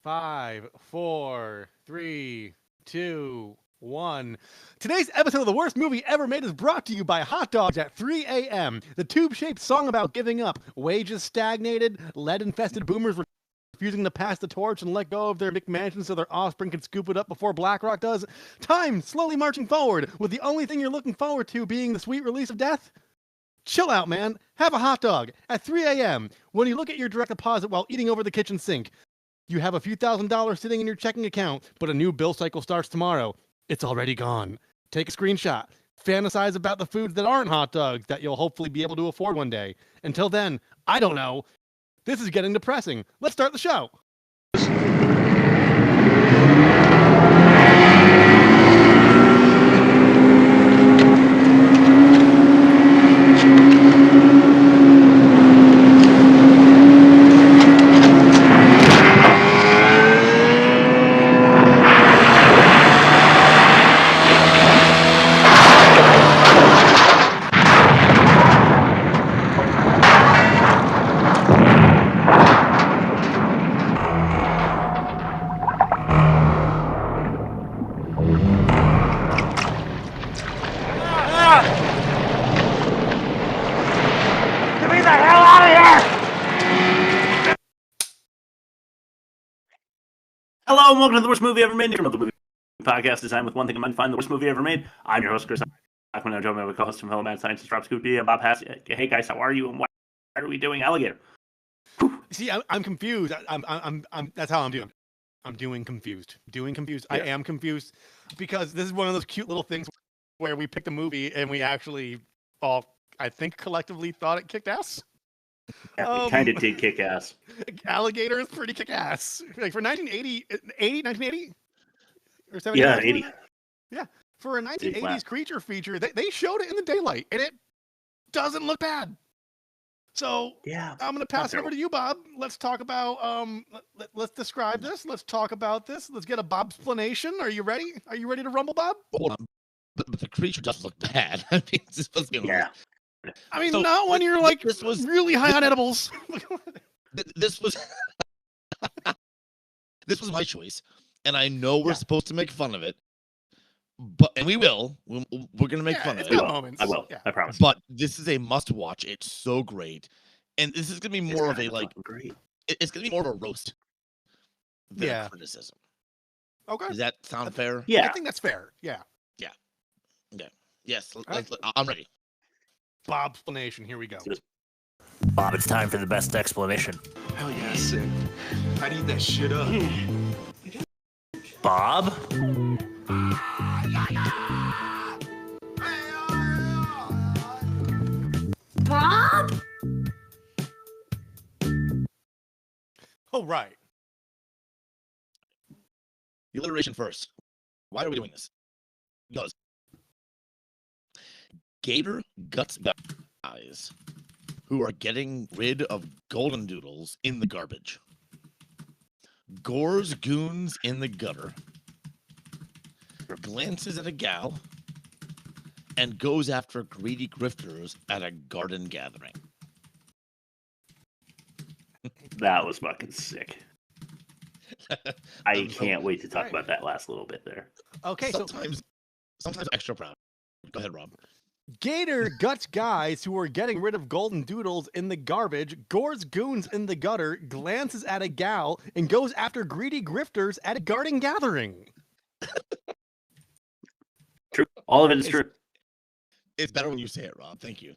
5, 4, 3, 2, 1. Today's episode of the worst movie ever made is brought to you by hot dogs at 3 a.m. The tube-shaped song about giving up. Wages stagnated, lead-infested boomers refusing to pass the torch and let go of their McMansion so their offspring can scoop it up before BlackRock does. Time slowly marching forward, with the only thing you're looking forward to being the sweet release of death. Chill out, man. Have a hot dog at 3 a.m. when you look at your direct deposit while eating over the kitchen sink. You have a few $1,000s sitting in your checking account, but a new bill cycle starts tomorrow. It's already gone. Take a screenshot. Fantasize about the foods that aren't hot dogs that you'll hopefully be able to afford one day. Until then, I don't know. This is getting depressing. Let's start the show. Hello and welcome to the worst movie ever made. The movie podcast designed with one thing in mind: find the worst movie ever made. I'm your host, Chris. I'm joined by my co-host from fellow mad scientist Rob Scoopy and Bob Hass. Hey guys, how are you? And what are we doing, Alligator? See, I'm confused. I'm. That's how I'm doing. I'm doing confused. Yeah. I am confused because this is one of those cute little things where we picked a movie and we actually all, I think, collectively thought it kicked ass. Yeah, it kind of did kick ass. Alligator is pretty kick ass. Like for 1980 or 70. Yeah, 80. Yeah, for a 1980s creature feature, they showed it in the daylight and it doesn't look bad. So yeah, I'm gonna pass it over to you, Bob. Let's talk about let's describe this. Let's talk about this. Let's get a Bob explanation. Are you ready? Are you ready to rumble, Bob? Hold on. But the creature does look bad. I mean, it's supposed to be I mean, so, not when you're like this was really high on edibles. This was this was my choice, and I know we're supposed to make fun of it, and we will. We're gonna make fun of it. Moments. I will. Yeah. I promise. But this is a must-watch. It's so great, and this is gonna be more of a great. It's gonna be more of a roast than a criticism. Okay. Does that sound fair? Yeah, I think that's fair. Yeah. Yes. I'm ready. Bob explanation. Here we go. Bob, it's time for the best explanation. Hell yeah, sick. I'd eat that shit up. Bob? Bob? Oh, right. The alliteration first. Why are we doing this? Because Gator guts guys who are getting rid of golden doodles in the garbage. Gores goons in the gutter. Glances at a gal and goes after greedy grifters at a garden gathering. That was fucking sick. I can't wait to talk about that last little bit there. Okay, sometimes extra proud. Go ahead, Rob. Gator guts guys who are getting rid of golden doodles in the garbage, gores goons in the gutter, glances at a gal, and goes after greedy grifters at a garden gathering. True. All of it is true. It's better when you say it, Rob. Thank you.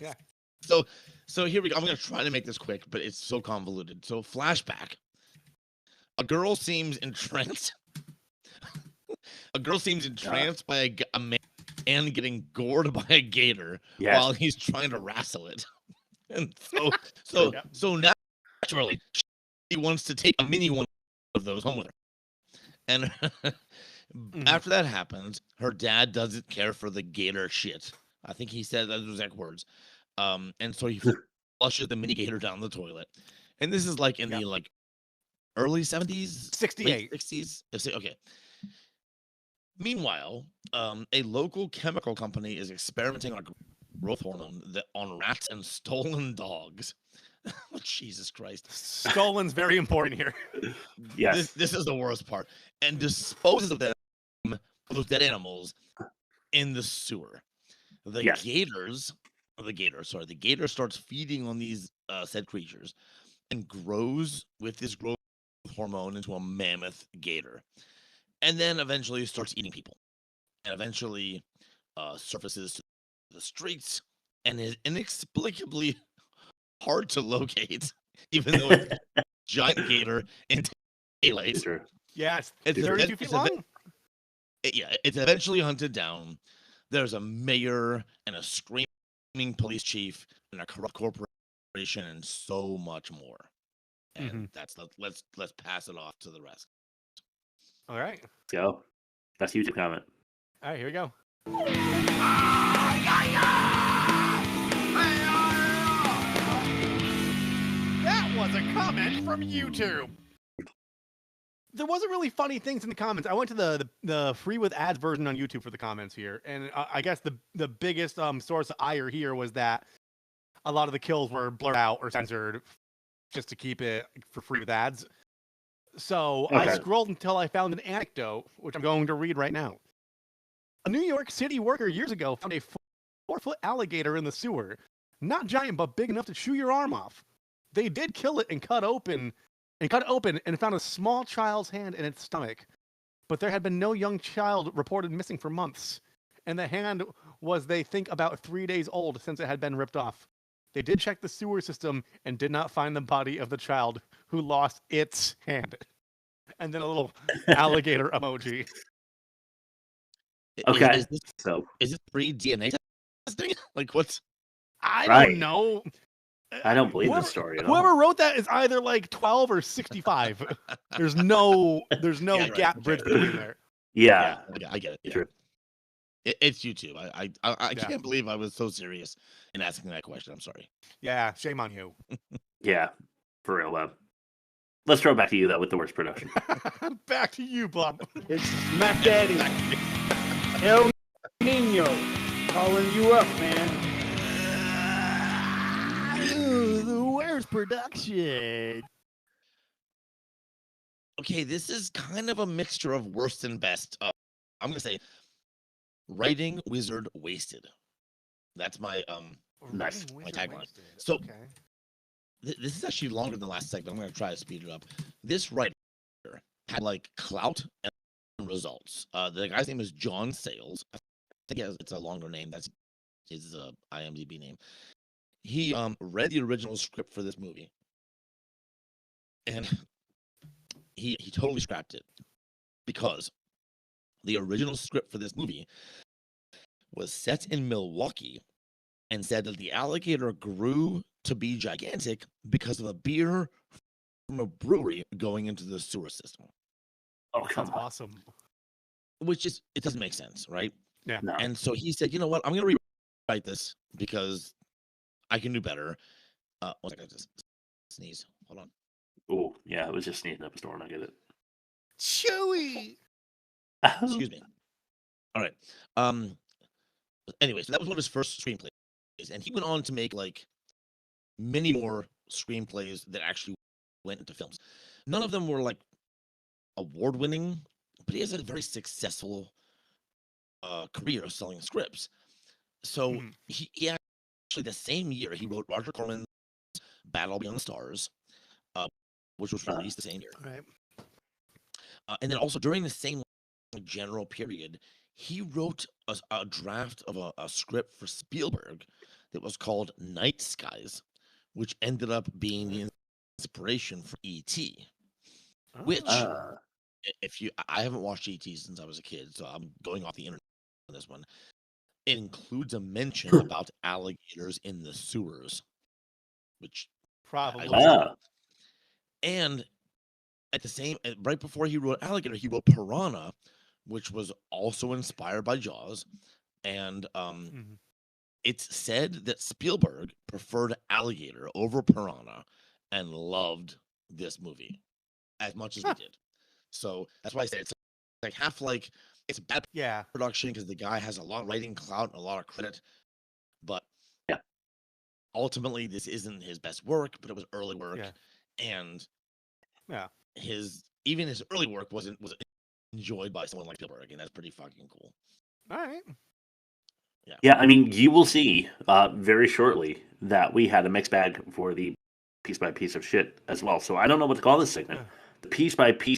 Yeah. So here we go. I'm going to try to make this quick, but it's so convoluted. So flashback. A girl seems entranced. By a man getting gored by a gator while he's trying to wrestle it. And so naturally, she wants to take a mini one of those home with her. And after that happens, her dad doesn't care for the gator shit. I think he said those exact words. And so he flushes the mini gator down the toilet. And this is like in the like early 70s, 68, 60s. Okay. Meanwhile, a local chemical company is experimenting on growth hormone on rats and stolen dogs. Oh, Jesus Christ. Stolen's very important here. Yes. This is the worst part. And disposes of them, those dead animals, in the sewer. The gator starts feeding on these said creatures and grows with this growth hormone into a mammoth gator. And then eventually starts eating people. And eventually surfaces to the streets and is inexplicably hard to locate, even though it's a giant gator in daylight. Yeah, it's 32 feet long. It's eventually hunted down. There's a mayor and a screaming police chief and a corrupt corporation and so much more. And let's pass it off to the rest. All right. Let's go. That's YouTube comment. All right, here we go. That was a comment from YouTube. There wasn't really funny things in the comments. I went to the free with ads version on YouTube for the comments here, and I guess the biggest source of ire here was that a lot of the kills were blurred out or censored just to keep it for free with ads. So I scrolled until I found an anecdote, which I'm going to read right now. A New York City worker years ago found a 4-foot alligator in the sewer. Not giant, but big enough to chew your arm off. They did kill it and cut open and found a small child's hand in its stomach. But there had been no young child reported missing for months. And the hand was, they think, about 3 days old since it had been ripped off. They did check the sewer system and did not find the body of the child who lost its hand. And then a little alligator emoji. Okay. Is this pre-DNA testing? Like, what's... I don't know. I don't believe this story at all. Whoever wrote that is either like 12 or 65. There's no gap bridge between there. Yeah, I get it. True. It's YouTube. I can't believe I was so serious in asking that question. I'm sorry. Yeah, shame on you. Yeah, for real, Bob. Let's throw it back to you, though, with the worst production. Back to you, Bob. It's Mac Daddy. El Nino calling you up, man. The worst production. Okay, this is kind of a mixture of worst and best. I'm going to say Writing Wizard Wasted. That's my my tagline. So this is actually longer than the last segment. I'm going to try to speed it up. This writer had like clout and results. The guy's name is John Sayles. I think it's a longer name. That's his IMDb name. He read the original script for this movie, and he totally scrapped it because the original script for this movie was set in Milwaukee and said that the alligator grew to be gigantic because of a beer from a brewery going into the sewer system. Oh, that's awesome. Which is, it doesn't make sense, right? Yeah. No. And so he said, you know what, I'm going to rewrite this because I can do better. One second, just sneeze. Hold on. Oh, yeah, it was just sneezing up a storm. I get it. Chewy. Excuse me. All right. Anyway, so that was one of his first screenplays, and he went on to make like many more screenplays that actually went into films. None of them were like award-winning, but he has a very successful career of selling scripts. So he actually, the same year, he wrote Roger Corman's Battle Beyond the Stars, which was released the same year. Right. And then also during the same general period, he wrote a draft of a script for Spielberg that was called Night Skies, which ended up being the inspiration for E.T., which, I haven't watched E.T. since I was a kid, so I'm going off the internet on this one. It includes a mention about alligators in the sewers, which probably. And at the same, right before he wrote Alligator, he wrote Piranha, which was also inspired by Jaws. And it's said that Spielberg preferred Alligator over Piranha and loved this movie as much as we did. So that's why I say it's like half like it's bad production because the guy has a lot of writing clout and a lot of credit. But ultimately this isn't his best work, but it was early work, and his early work was enjoyed by someone like Spielberg, and that's pretty fucking cool. All right. Yeah, I mean, you will see very shortly that we had a mixed bag for the piece by piece of shit as well. So I don't know what to call this segment. The piece by piece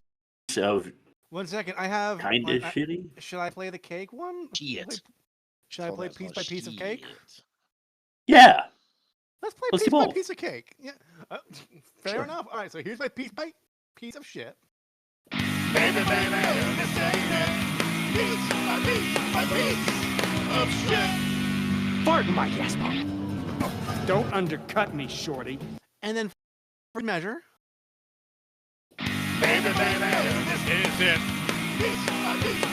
of. 1 second, I have kind of shitty. Should I play the cake one? Should I play piece by piece of cake? Yeah. Let's play piece by piece of cake. Yeah. Fair enough. All right, so here's my piece by piece of shit. Baby, this ain't it. Piece by piece of shit. Pardon my gas pump. Don't undercut me, shorty. And then for measure. Baby, this is it. Piece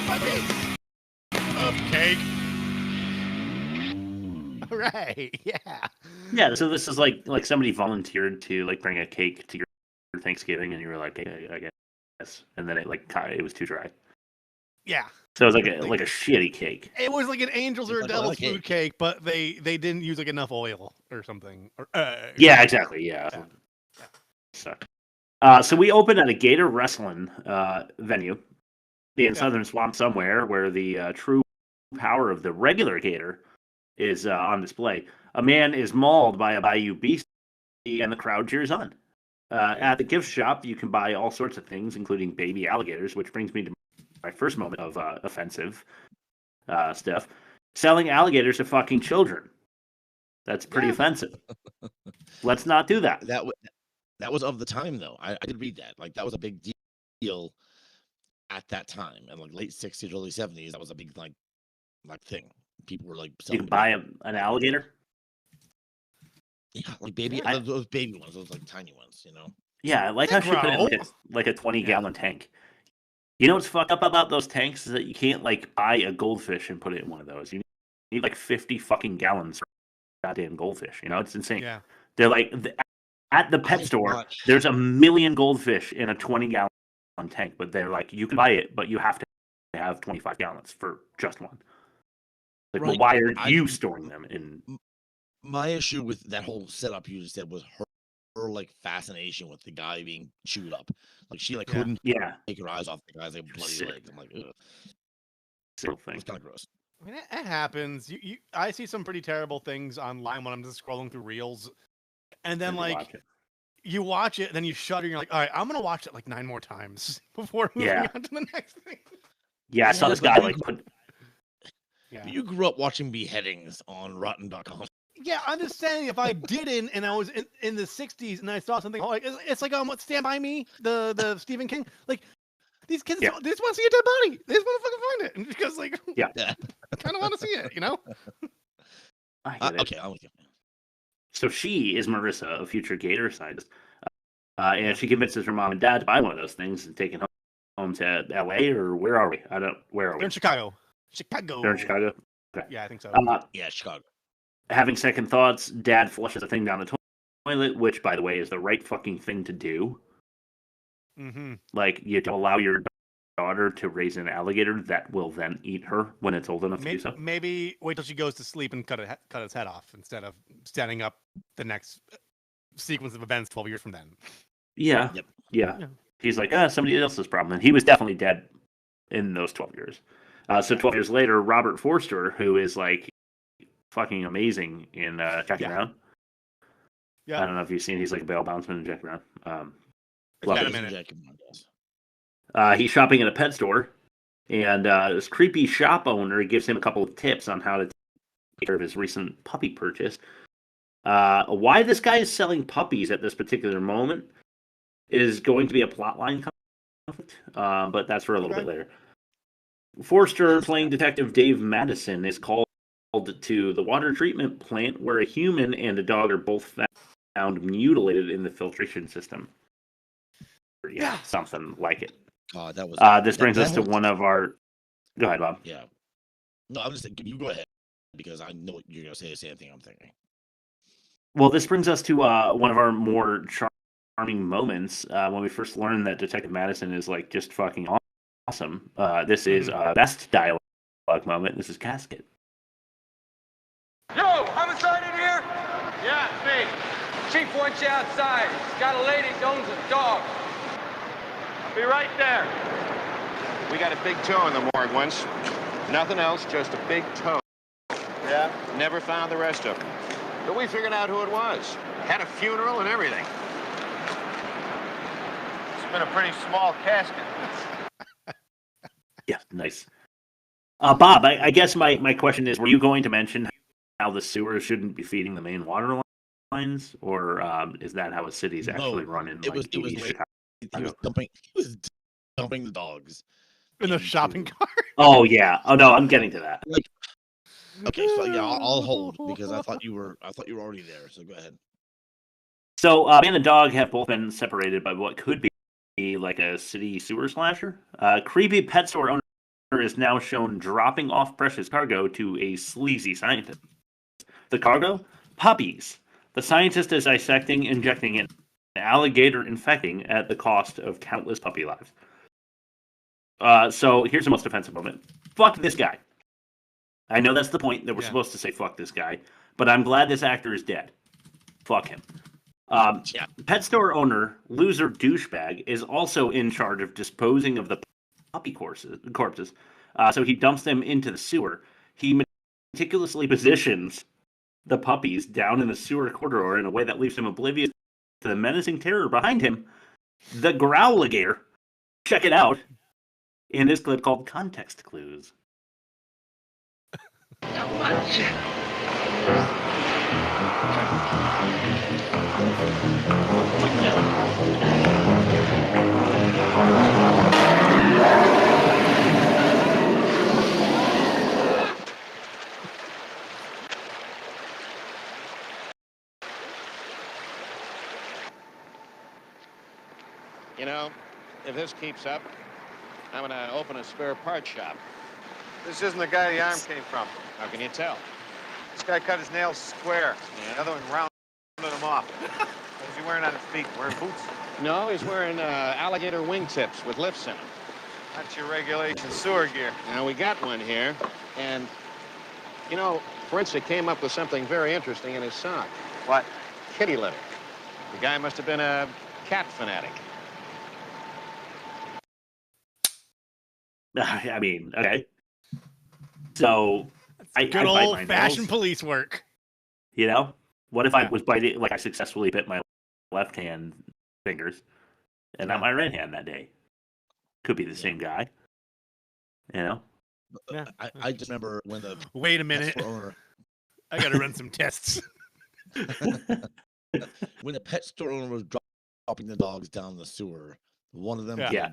by piece of cake. Right. Yeah. Yeah. So this is like somebody volunteered to like bring a cake to your Thanksgiving, and you were like, hey, I guess, and then it was too dry. Yeah. So it was like a shitty cake. It was like an angel's or a devil's food cake, but they didn't use like enough oil or something. Yeah, exactly. Yeah. Sucked. So we opened at a Gator wrestling venue in Southern Swamp somewhere, where the true power of the regular Gator is on display. A man is mauled by a Bayou beast, and the crowd cheers on. At the gift shop, you can buy all sorts of things, including baby alligators, which brings me to my first moment of offensive stuff. Selling alligators to fucking children. That's pretty offensive. Let's not do that. That was of the time, though. I did read that. Like, that was a big deal at that time. And like late 60s, early 70s, that was a big like thing. People were like, you can buy an alligator? Yeah, like those baby ones, those like tiny ones, you know? Yeah, I like how she put it in like a 20-gallon tank. You know what's fucked up about those tanks is that you can't like buy a goldfish and put it in one of those. You need like 50 fucking gallons for goddamn goldfish. You know, it's insane. Yeah. They're like at the pet store. There's 1 million goldfish in a 20-gallon tank, but they're like, you can buy it, but you have to have 25 gallons for just one. Like, well, why are you storing them in? My issue with that whole setup you just said was her like fascination with the guy being chewed up. Like she like couldn't take her eyes off the guy's like bloody legs. I'm like, ugh. It's kind of gross. I mean, it happens. I see some pretty terrible things online when I'm just scrolling through reels, and then like you watch it, and then you shudder. And you're like, all right, I'm gonna watch it like 9 more times before moving on to the next thing. Yeah, I saw this guy like put. Yeah. You grew up watching beheadings on Rotten.com. Yeah, I'm just saying if I didn't and I was in the 60s and I saw something like it's like Stand By Me, the Stephen King, like these kids they just want to see a dead body. They just want to fucking find it. And because like I kind of want to see it, you know? I get it. Okay, I'm with you. So she is Marissa, a future Gator scientist. And she convinces her mom and dad to buy one of those things and take it home to LA, or where are we? Where are we? They're in Chicago. They're in Chicago? Okay. Yeah, I think so. Yeah, Chicago. Having second thoughts, dad flushes a thing down the toilet, which, by the way, is the right fucking thing to do. Mm-hmm. Like, you don't allow your daughter to raise an alligator that will then eat her when it's old enough to do so. Maybe wait till she goes to sleep and cut its head off instead of standing up the next sequence of events 12 years from then. Yeah. Yep. Yeah. He's like, somebody else's problem. And he was definitely dead in those 12 years. So 12 years later, Robert Forster, who is like fucking amazing in Jackie Brown. Yeah. I don't know if you've seen, he's like a bail bondsman in Jackie Brown. He's shopping at a pet store, and this creepy shop owner gives him a couple of tips on how to take care of his recent puppy purchase. Why this guy is selling puppies at this particular moment is going to be a plotline conflict, but that's for a little bit later. Forster, playing Detective Dave Madison, is called to the water treatment plant where a human and a dog are both found mutilated in the filtration system. Yeah, something like it. That was. This brings us to one of our. Go ahead, Bob. Yeah. No, I'm just thinking. You go ahead because I know what you're gonna say. The same thing I'm thinking. Well, this brings us to one of our more charming moments when we first learned that Detective Madison is like just fucking awesome. This is best dialogue moment. This is Casket. Yo, homicide in here? Yeah, it's me. Chief wants you outside. He's got a lady that owns a dog. I'll be right there. We got a big toe in the morgue once. Nothing else, just a big toe. Yeah? Never found the rest of them. But we figured out who it was. Had a funeral and everything. It's been a pretty small casket. Yeah, nice. Bob, I guess my question is, were you going to mention how the sewer shouldn't be feeding the main water lines? Or is that how a city's actually run in Chicago? He was dumping the dogs. In a shopping cart? Oh, yeah. Oh, no, I'm getting to that. Okay, so yeah, I'll hold because I thought you were already there. So go ahead. So, me and the dog have both been separated by what could be like a city sewer slasher. Creepy pet store owner is now shown dropping off precious cargo to a sleazy scientist. The cargo? Puppies. The scientist is dissecting, injecting an alligator infecting at the cost of countless puppy lives. So here's the most offensive moment. Fuck this guy. I know that's the point that we're supposed to say fuck this guy, but I'm glad this actor is dead. Fuck him. Pet store owner, loser douchebag, is also in charge of disposing of the puppy corpses. So he dumps them into the sewer. He meticulously positions the puppies down in the sewer corridor in a way that leaves him oblivious to the menacing terror behind him. The Growligator. Check it out in this clip called Context Clues. You know, if this keeps up, I'm gonna open a spare part shop. This isn't the guy the arm came from. How can you tell? This guy cut his nails square. Yeah. The other one rounded them off. What was he wearing on his feet? Wearing boots? No, he's wearing alligator wingtips with lifts in them. That's your regulation sewer gear. Now, we got one here, and, you know, Forensic came up with something very interesting in his sock. What? Kitty litter. The guy must have been a cat fanatic. I mean, okay. So, good old-fashioned police work. You know, what if I was biting, like I successfully bit my left hand fingers, and not my right hand that day? Could be the same guy. You know. Yeah. I just remember when the wait a minute. I gotta run some tests. When the pet store owner was dropping the dogs down the sewer, one of them did a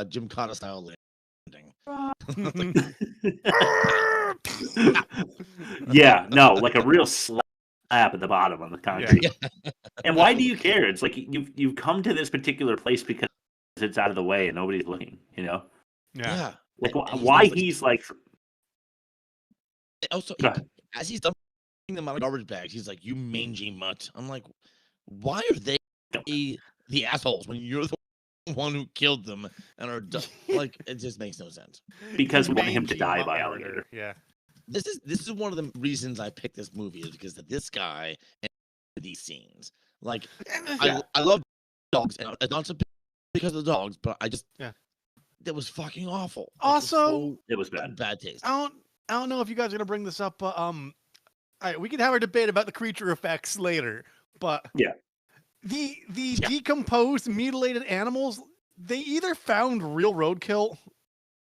Gymkhana style landing. Yeah, no, like a real slap at the bottom on the concrete. Yeah. And why do you care? It's like you've come to this particular place because it's out of the way and nobody's looking. You know? Yeah. Like why he's like. Also, as he's dumping them out of garbage bags, he's like, "You mangy mutt." I'm like, why are they the assholes when you're the one who killed them and are like, it just makes no sense. Because we want him to die by alligator. Yeah. This is one of the reasons I picked this movie is because of this guy and these scenes. Like, I love dogs, and not just because of the dogs, but I just that was fucking awful. Also, it was bad. Bad taste. I don't know if you guys are gonna bring this up, but all right, we can have our debate about the creature effects later, but the decomposed, mutilated animals, they either found real roadkill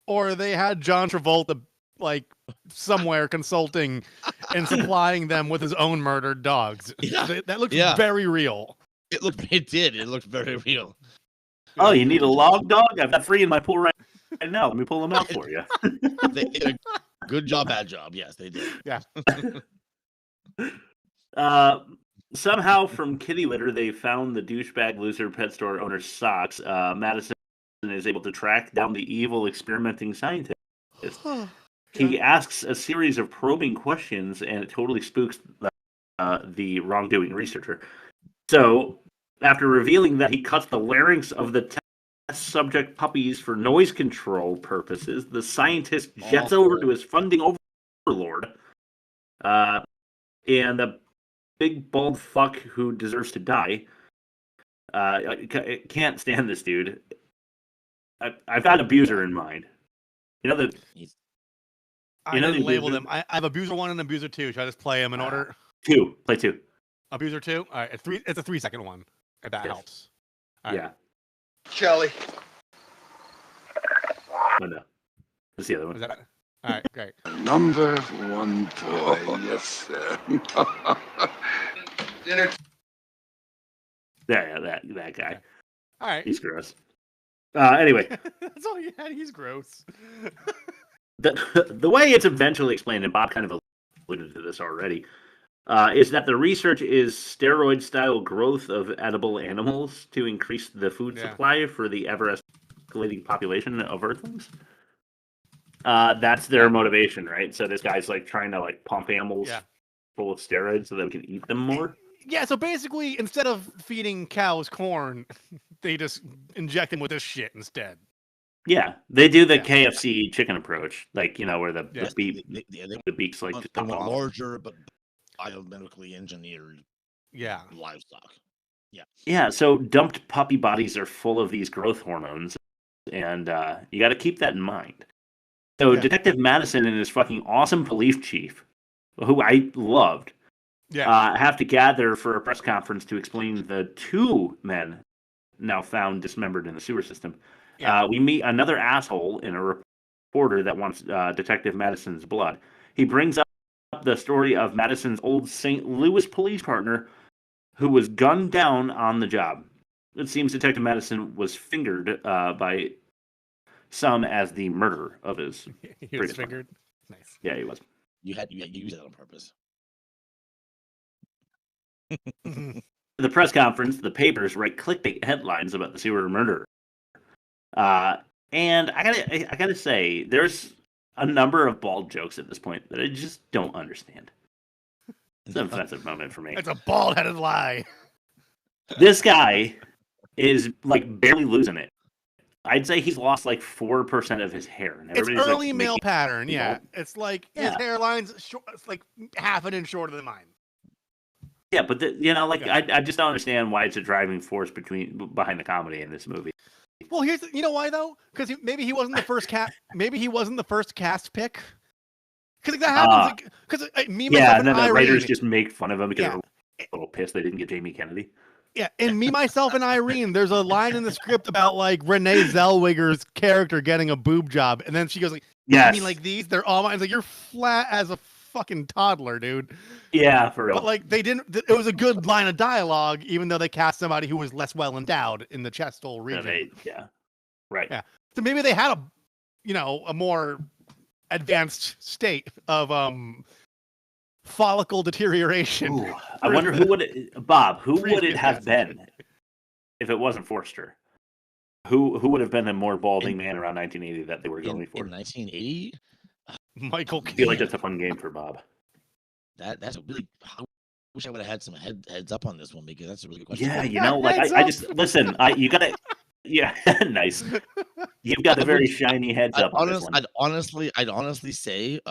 or they had John Travolta like somewhere consulting and supplying them with his own murdered dogs. Yeah. That looked very real. It looked very real. Oh, you need a log dog? I've got 3 in my pool right now. Let me pull them out for you. They did a good job, bad job. Yes, they did. Yeah. Somehow from kitty litter, they found the douchebag loser pet store owner's socks. Madison is able to track down the evil experimenting scientist. He asks a series of probing questions, and it totally spooks the wrongdoing researcher. So, after revealing that he cuts the larynx of the test subject puppies for noise control purposes, the scientist jets over to his funding overlord, and the big bald fuck who deserves to die. I can't stand this dude. I've got abuser in mind. You know the. I didn't label them. I have abuser 1 and abuser 2. Should I just play them in order? 2. Play 2. Abuser 2. All right, it's a 3-second one. If that helps. All right. Yeah. Kelly. Oh no. What's the other one? Is that? All right, great. Number 1 toy, yes, sir. Dinner. Yeah, that guy. All right. He's gross. Anyway. That's all you had. He's gross. The way it's eventually explained, and Bob kind of alluded to this already, is that the research is steroid-style growth of edible animals to increase the food supply for the ever-escalating population of Earthlings. That's their motivation, right? So this guy's like trying to like pump animals full of steroids so that we can eat them more. Yeah, so basically, instead of feeding cows corn, they just inject them with this shit instead. Yeah, they do the KFC chicken approach, like, you know, where the beaks like to top off. Larger but biomedically engineered livestock. Yeah, so dumped puppy bodies are full of these growth hormones, and you got to keep that in mind. So Detective Madison and his fucking awesome police chief, who I loved, have to gather for a press conference to explain the 2 men now found dismembered in the sewer system. We meet another asshole in a reporter that wants Detective Madison's blood. He brings up the story of Madison's old St. Louis police partner who was gunned down on the job. It seems Detective Madison was fingered by some as the murderer of his. He was fingered? Nice. Yeah, he was. You had to use that on purpose. The press conference, the papers write clickbait headlines about the sewer murderer. And I gotta say, there's a number of bald jokes at this point that I just don't understand. It's an offensive moment for me. It's a bald-headed lie. This guy is like barely losing it. I'd say he's lost like 4% of his hair. And It's early like, male pattern, It's like his hairline's short, it's like half an inch shorter than mine. Yeah, but I just don't understand why it's a driving force behind the comedy in this movie. Well, you know why though? Because maybe he wasn't the first Maybe he wasn't the first cast pick. Because that happens. Because myself, and then the Irene, writers just make fun of him because they're a little pissed they didn't get Jamie Kennedy. Yeah, and myself, and Irene. There's a line in the script about like Renee Zellweger's character getting a boob job, and then she goes like, "You mean like these? They're all mine." It's like, you're flat as a fucking toddler, dude. Yeah, for real. But like they didn't. It was a good line of dialogue, even though they cast somebody who was less well endowed in the chest hole region. Right. Yeah. So maybe they had a more advanced state of follicle deterioration. Ooh, I wonder who would it have been if it wasn't Forster? Who would have been a more balding man around 1980 that they were going for? In 1980, Michael I feel like that's a fun game for Bob. That's a really. I wish I would have had some heads up on this one because that's a really good question. Yeah, I just listen. You gotta. Yeah, nice. You've got a very shiny heads up on this one. I'd honestly say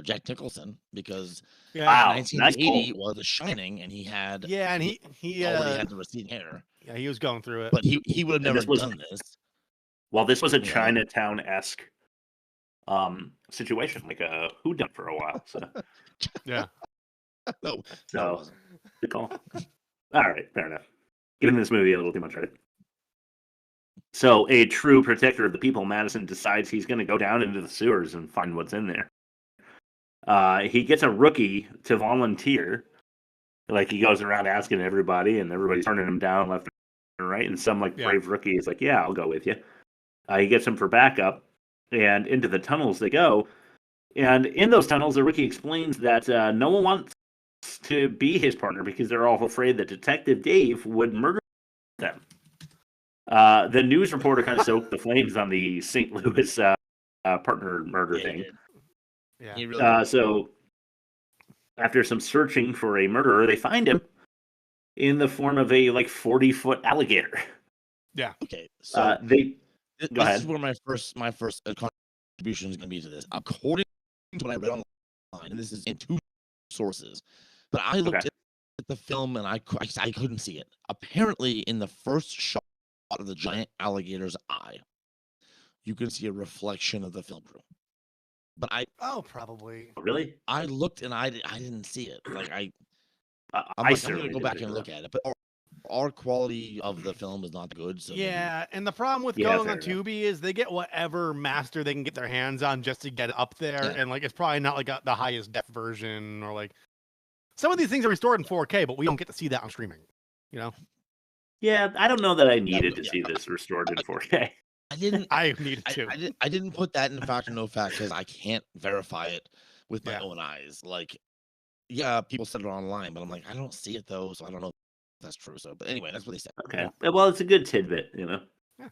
Jack Nicholson because 1980 was The Shining and he had he already had the receding hair. Yeah, he was going through it, but he would have never done this. Well, this was a Chinatown-esque situation, like a whodunit for a while. So yeah, so good call. All right, fair enough. Giving this movie a little too much credit. So, a true protector of the people, Madison decides he's going to go down into the sewers and find what's in there. He gets a rookie to volunteer. Like, he goes around asking everybody, and everybody's turning him down left and right. And some, brave rookie is like, yeah, I'll go with you. He gets him for backup, and into the tunnels they go. And in those tunnels, the rookie explains that no one wants to be his partner because they're all afraid that Detective Dave would murder them. The news reporter kind of soaked the flames on the St. Louis partner murder thing. Yeah. So after some searching for a murderer, they find him in the form of a 40-foot alligator. Yeah. Okay. So this is where my first contribution is going to be to this. According to what I read online, and this is in 2 sources, But I looked at the film and I couldn't see it. Apparently, in the first shot of the giant alligator's eye, you can see a reflection of the film crew. But probably. Really? I looked and I didn't see it. Like I'm gonna go back and look at it. But our quality of the film is not good. So yeah, and the problem with going on Tubi is they get whatever master they can get their hands on just to get it up there, and like it's probably not like the highest def version, or like some of these things are restored in 4K, but we don't get to see that on streaming. You know? Yeah, I don't know that I needed to see this restored in 4K. I needed to. I didn't put that in fact or no fact because I can't verify it with my own eyes. Like, yeah, people said it online, but I'm like, I don't see it though, so I don't know if that's true. So, but anyway, that's what they said. Okay. Well, it's a good tidbit, you know. Yeah.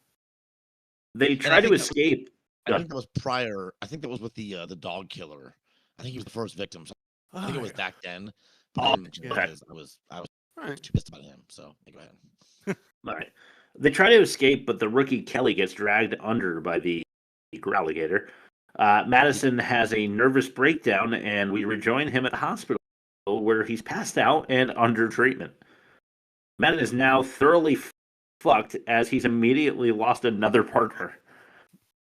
They try to escape. I think that was prior. I think that was with the dog killer. I think he was the first victim. So I think it was back then. Because I was too pissed about him. So go ahead. All right. They try to escape, but the rookie Kelly gets dragged under by the alligator. Madison has a nervous breakdown, and we rejoin him at the hospital where he's passed out and under treatment. Madison is now thoroughly fucked as he's immediately lost another partner.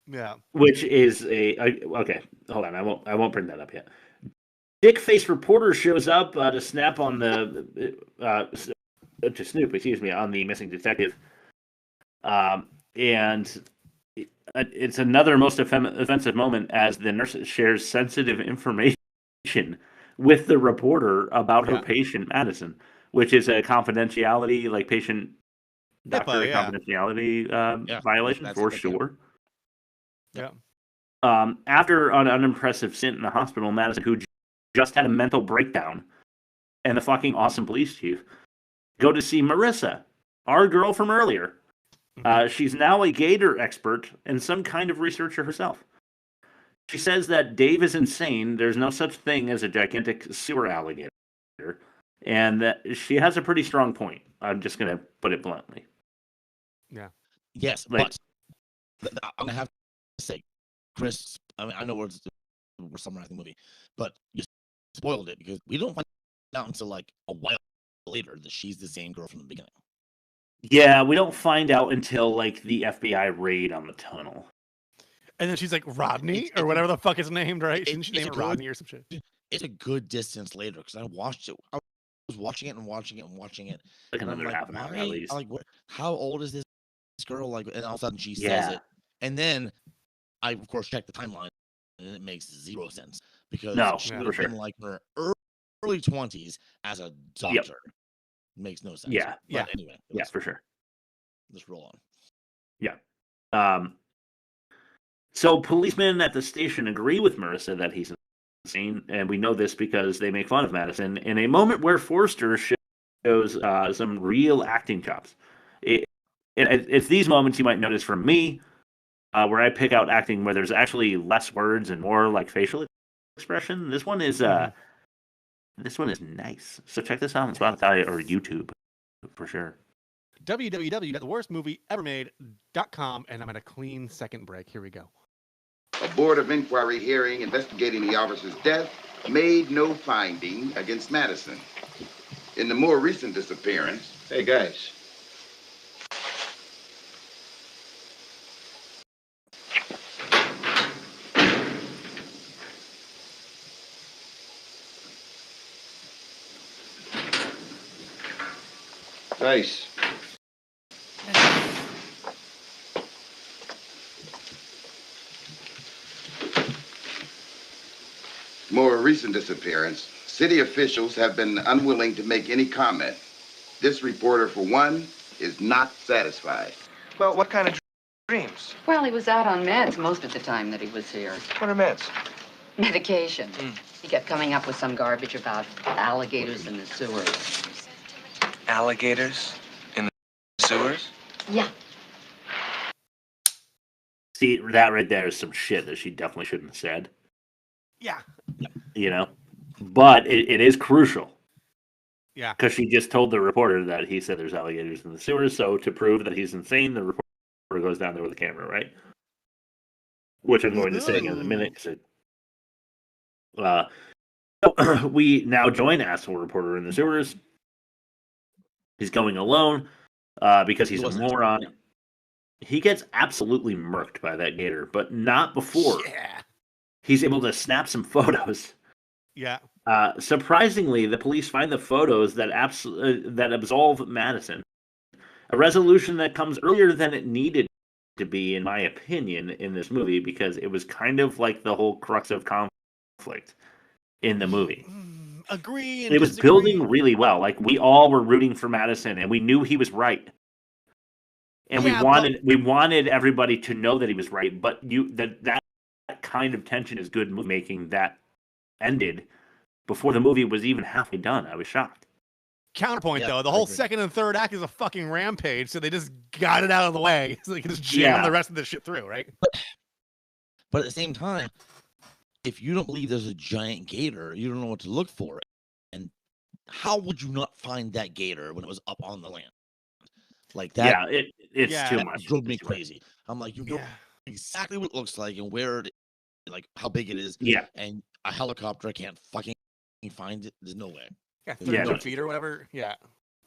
Yeah. Which is okay. Hold on, I won't bring that up yet. Dick-faced reporter shows up to snap on to snoop, on the missing detective. And it's another most offensive moment as the nurse shares sensitive information with the reporter about her patient Madison, which is a confidentiality, like patient doctor confidentiality violation for sure. Yeah. After an unimpressive stint in the hospital, Madison, who just had a mental breakdown, and the fucking awesome police chief go to see Marissa, our girl from earlier. She's now a gator expert and some kind of researcher herself. She says that Dave is insane. There's no such thing as a gigantic sewer alligator. And that she has a pretty strong point. I'm just going to put it bluntly. Yeah. Yes, but I'm going to have to say, Chris, I mean, I know we're summarizing the movie, but you spoiled it because we don't find out until like a while later that she's the same girl from the beginning. Yeah, we don't find out until like the FBI raid on the tunnel. And then she's like Rodney or whatever the fuck is named, right? She's named Rodney or some shit. It's a good distance later because I watched it. I was watching it and watching it and watching it. Like another half an hour at least. Like, how old is this girl? Like, and all of a sudden she says it, and then I of course check the timeline, and it makes zero sense because she would have been like her early 20s as a doctor. Yep. Makes no sense. Yeah. But anyway. Yeah, for sure. Let's roll on. Yeah. So policemen at the station agree with Marissa that he's insane, and we know this because they make fun of Madison in a moment where Forster shows some real acting chops. It's these moments you might notice from me, where I pick out acting where there's actually less words and more like facial expression. This one is nice. So check this out on Spotify or YouTube for sure. www.theworstmovieevermade.com, and I'm at a clean second break. Here we go. A board of inquiry hearing investigating the officer's death made no finding against Madison. In the more recent disappearance... Hey, guys. Nice. More recent disappearance, city officials have been unwilling to make any comment. This reporter, for one, is not satisfied. Well, what kind of dreams? Well, he was out on meds most of the time that he was here. What are meds? Medication. He kept coming up with some garbage about alligators in the sewers. Alligators in the sewers? Yeah. See, that right there is some shit that she definitely shouldn't have said. Yeah. You know? But it is crucial. Yeah. Because she just told the reporter that he said there's alligators in the sewers, so to prove that he's insane, the reporter goes down there with a camera, right? Which I'm going to say in a minute. we now join Asshole Reporter in the sewers. He's going alone because he's a moron. He gets absolutely murked by that gator, but not before he's able to snap some photos. Yeah. Surprisingly, the police find the photos that absolve Madison. A resolution that comes earlier than it needed to be, in my opinion, in this movie, because it was kind of like the whole crux of conflict in the movie. Agree. It was building really well. Like, we all were rooting for Madison, and we knew he was right. And we wanted everybody to know that he was right, but that kind of tension is good movie making that ended before the movie was even halfway done. I was shocked. Counterpoint, though, the whole second and third act is a fucking rampage, so they just got it out of the way so they can just jam the rest of this shit through, right? But at the same time, if you don't believe there's a giant gator, you don't know what to look for. And how would you not find that gator when it was up on the land? Like that. Yeah, it's too much. It drove me crazy. I'm like, you know exactly what it looks like and where it, like how big it is. Yeah. And a helicopter can't fucking find it. There's no way. Yeah, 32 feet or whatever. Yeah.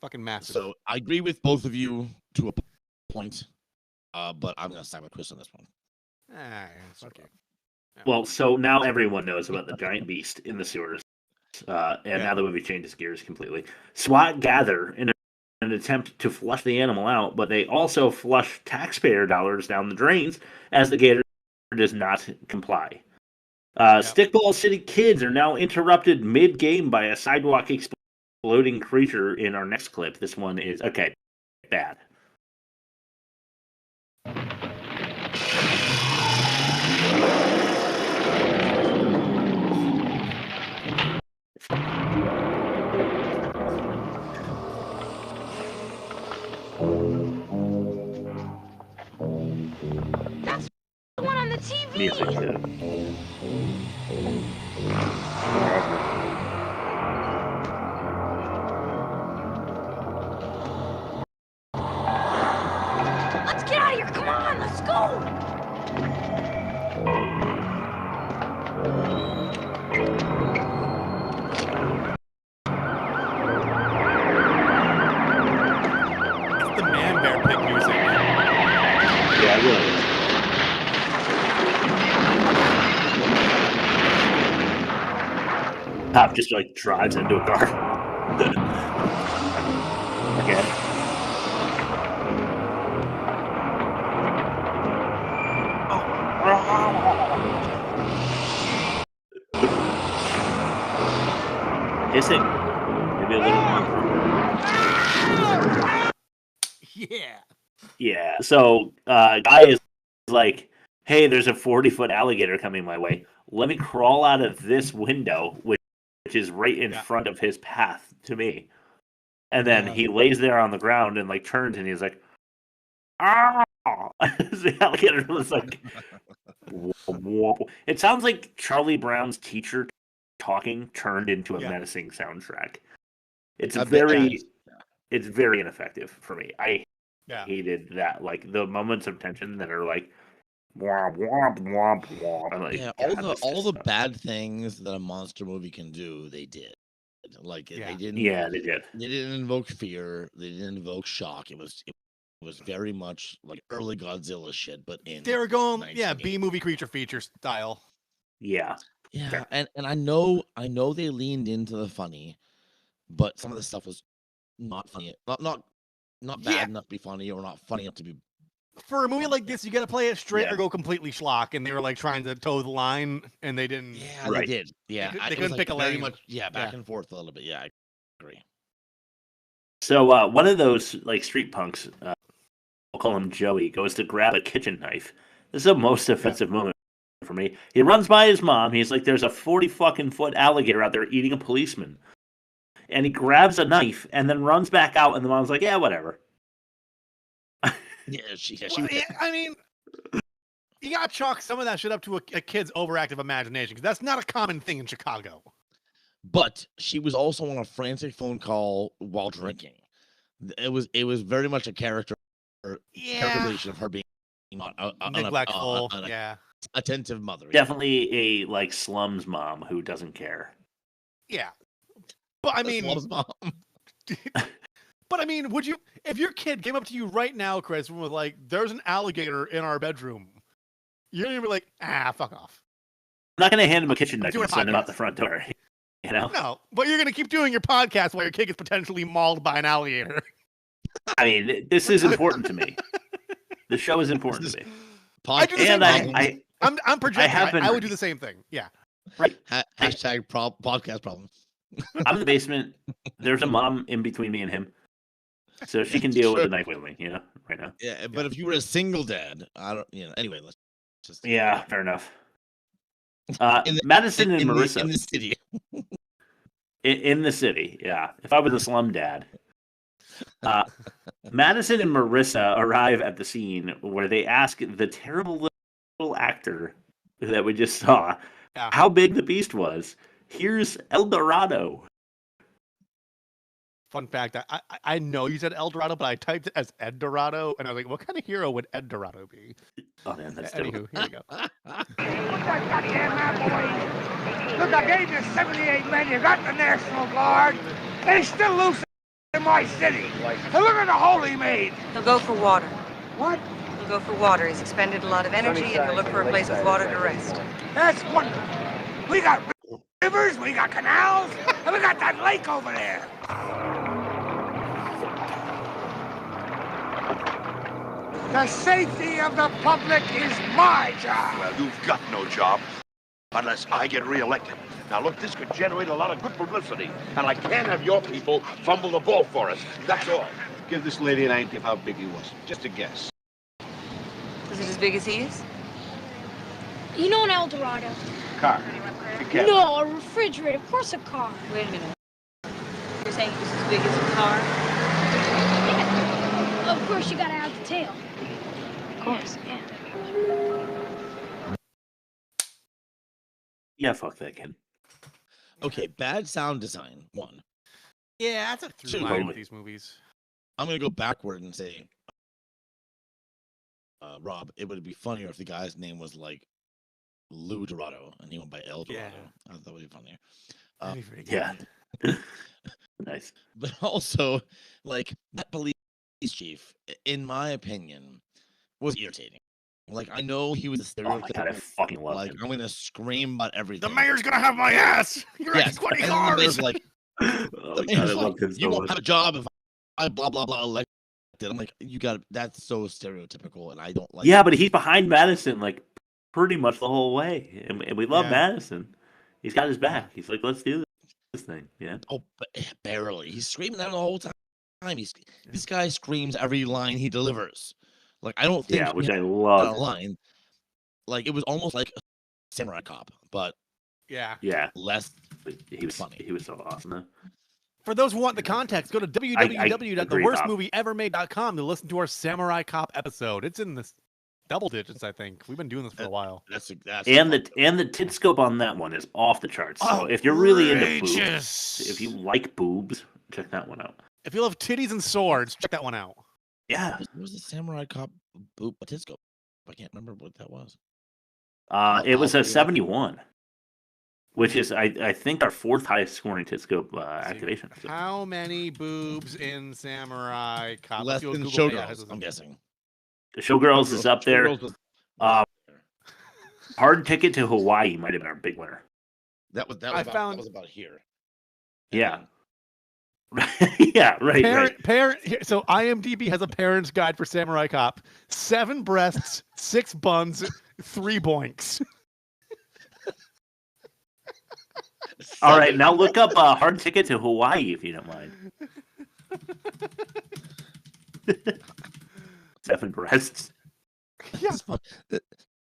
Fucking massive. So I agree with both of you to a point. But I'm gonna side with Chris on this one. Okay. Well, so now everyone knows about the giant beast in the sewers. Now the movie changes gears completely. SWAT gather in an attempt to flush the animal out, but they also flush taxpayer dollars down the drains as the gator does not comply. Stickball City kids are now interrupted mid-game by a sidewalk exploding creature in our next clip. This one is, bad. That's the one on the TV. Music, Let's get out of here. Come on, let's go. It's the man bear pig music. Yeah, really. Pop just like drives into a car. Again. Hissing. Maybe a little more. Yeah. Yeah. So guy is like, hey, there's a 40-foot alligator coming my way. Let me crawl out of this window, which is right in front of his path to me. And then he lays there on the ground and like turns and he's like, "Ah!" The alligator was like, whoop. It sounds like Charlie Brown's teacher talking turned into a menacing soundtrack. It's very ineffective for me. I hated that. Like the moments of tension that are like, womp womp womp womp. Like, all the bad things that a monster movie can do, they did. Like they didn't. Yeah, they did. They didn't invoke fear. They didn't invoke shock. It was very much like early Godzilla shit, but they were going B movie creature feature style. Yeah. Yeah, and I know they leaned into the funny, but some of the stuff was not funny. Not bad enough to be funny, or not funny enough to be. For a movie like this, you got to play it straight or go completely schlock, and they were like trying to toe the line, and they didn't. Yeah, they did. Yeah, they couldn't pick a lane. Much, back and forth a little bit. Yeah, I agree. So one of those like street punks, we'll call him Joey, goes to grab a kitchen knife. This is the most offensive moment for me. He runs by his mom. He's like, "There's a 40-fucking-foot alligator out there eating a policeman," and he grabs a knife and then runs back out. And the mom's like, "Yeah, whatever." I mean, you got to chalk some of that shit up to a kid's overactive imagination, because that's not a common thing in Chicago. But she was also on a frantic phone call while drinking. It was very much a characterization of her being neglectful, attentive mother. Definitely a like slums mom who doesn't care. Yeah. But I mean, loves mom. But I mean, would you, if your kid came up to you right now, Chris, and was like, "There's an alligator in our bedroom," you're gonna be like, "Ah, fuck off." I'm not gonna hand him a kitchen knife and send him out the front door. You know? No, but you're gonna keep doing your podcast while your kid gets potentially mauled by an alligator. I mean, this is important to me. The show is important to me. I do the same thing. I'm projecting. I would do the same thing. Yeah. Right. Hashtag podcast problem. I'm in the basement. There's a mom in between me and him, so she can deal with the knife with me. You know, right now. Yeah, but if you were a single dad, I don't. You know. Anyway, let's just. Yeah, fair enough. Madison and Marissa in the city. in the city, yeah. If I was a slum dad, Madison and Marissa arrive at the scene where they ask the terrible little actor that we just saw how big the beast was. Here's El Dorado. Fun fact: I know you said El Dorado, but I typed it as Ed Dorado, and I was like, "What kind of hero would Ed Dorado be?" Oh man, that's anywho. Here we go. Look, I gave you 78 men. You got the National Guard. They still loose in my city. And look at the hole he made. He'll go for water. What? He'll go for water. He's expended a lot of energy, and he'll look for a place with water to rest. That's wonderful. We got rivers, we got canals, and we got that lake over there. The safety of the public is my job. Well, you've got no job unless I get reelected. Now, look, this could generate a lot of good publicity, and I can't have your people fumble the ball for us. That's all. Give this lady an idea of how big he was. Just a guess. Is it as big as he is? You know an El Dorado. Car. No, a refrigerator. Of course a car. Wait a minute. You're saying it was as big as a car? Yeah. Of course you gotta have the tail. Of course. Yeah. Yeah, fuck that kid. Okay, bad sound design. One. Yeah, that's a through line with these movies. I'm gonna go backward and say, Rob, it would be funnier if the guy's name was like Lou Dorado and he went by El Dorado. I thought that would be funnier. Yeah. Nice. But also, like, that police chief, in my opinion, was irritating. Like, I know he was a stereotype. Oh my God, I fucking love like, him. I'm gonna scream about everything. The mayor's gonna have my ass. You're Yes, 20 and cars. there's like, Oh my God, I love him so you won't much. have a job if I blah blah blah elected. I'm like, you got that's so stereotypical, and I don't like. Yeah, but he's behind Madison like pretty much the whole way, and we love Madison. He's got his back. He's like, let's do this thing. Yeah. Oh, barely. He's screaming that the whole time. This guy screams every line he delivers. Like, I don't think. Yeah, which I a love. line. Like, it was almost like a Samurai Cop, but Yeah. less. He was funny. He was so awesome. Though. For those who want the context, go to agree, Bob. www.theworstmovieevermade.com to listen to our Samurai Cop episode. It's in the double digits, I think. We've been doing this for a while. That's And the tit scope on that one is off the charts. So if you're really into boobs, Outrageous. if you like boobs, check that one out. If you love titties and swords, check that one out. Yeah. What was the Samurai Cop boop Batisco? I can't remember what that was. It was a 71, which is I think our fourth highest scoring tit scope activation. How many boobs in Samurai Cop? Less Let's do a than Google- Showgirls, I'm guessing. Showgirls is up there. Showgirls was- Hard Ticket to Hawaii might have been our big winner. That was I found- that was about here. Yeah. Yeah, right. So IMDb has a parent's guide for Samurai Cop: 7 breasts, 6 buns, 3 boinks. All right, now look up Hard Ticket to Hawaii if you don't mind. 7 breasts. Yeah.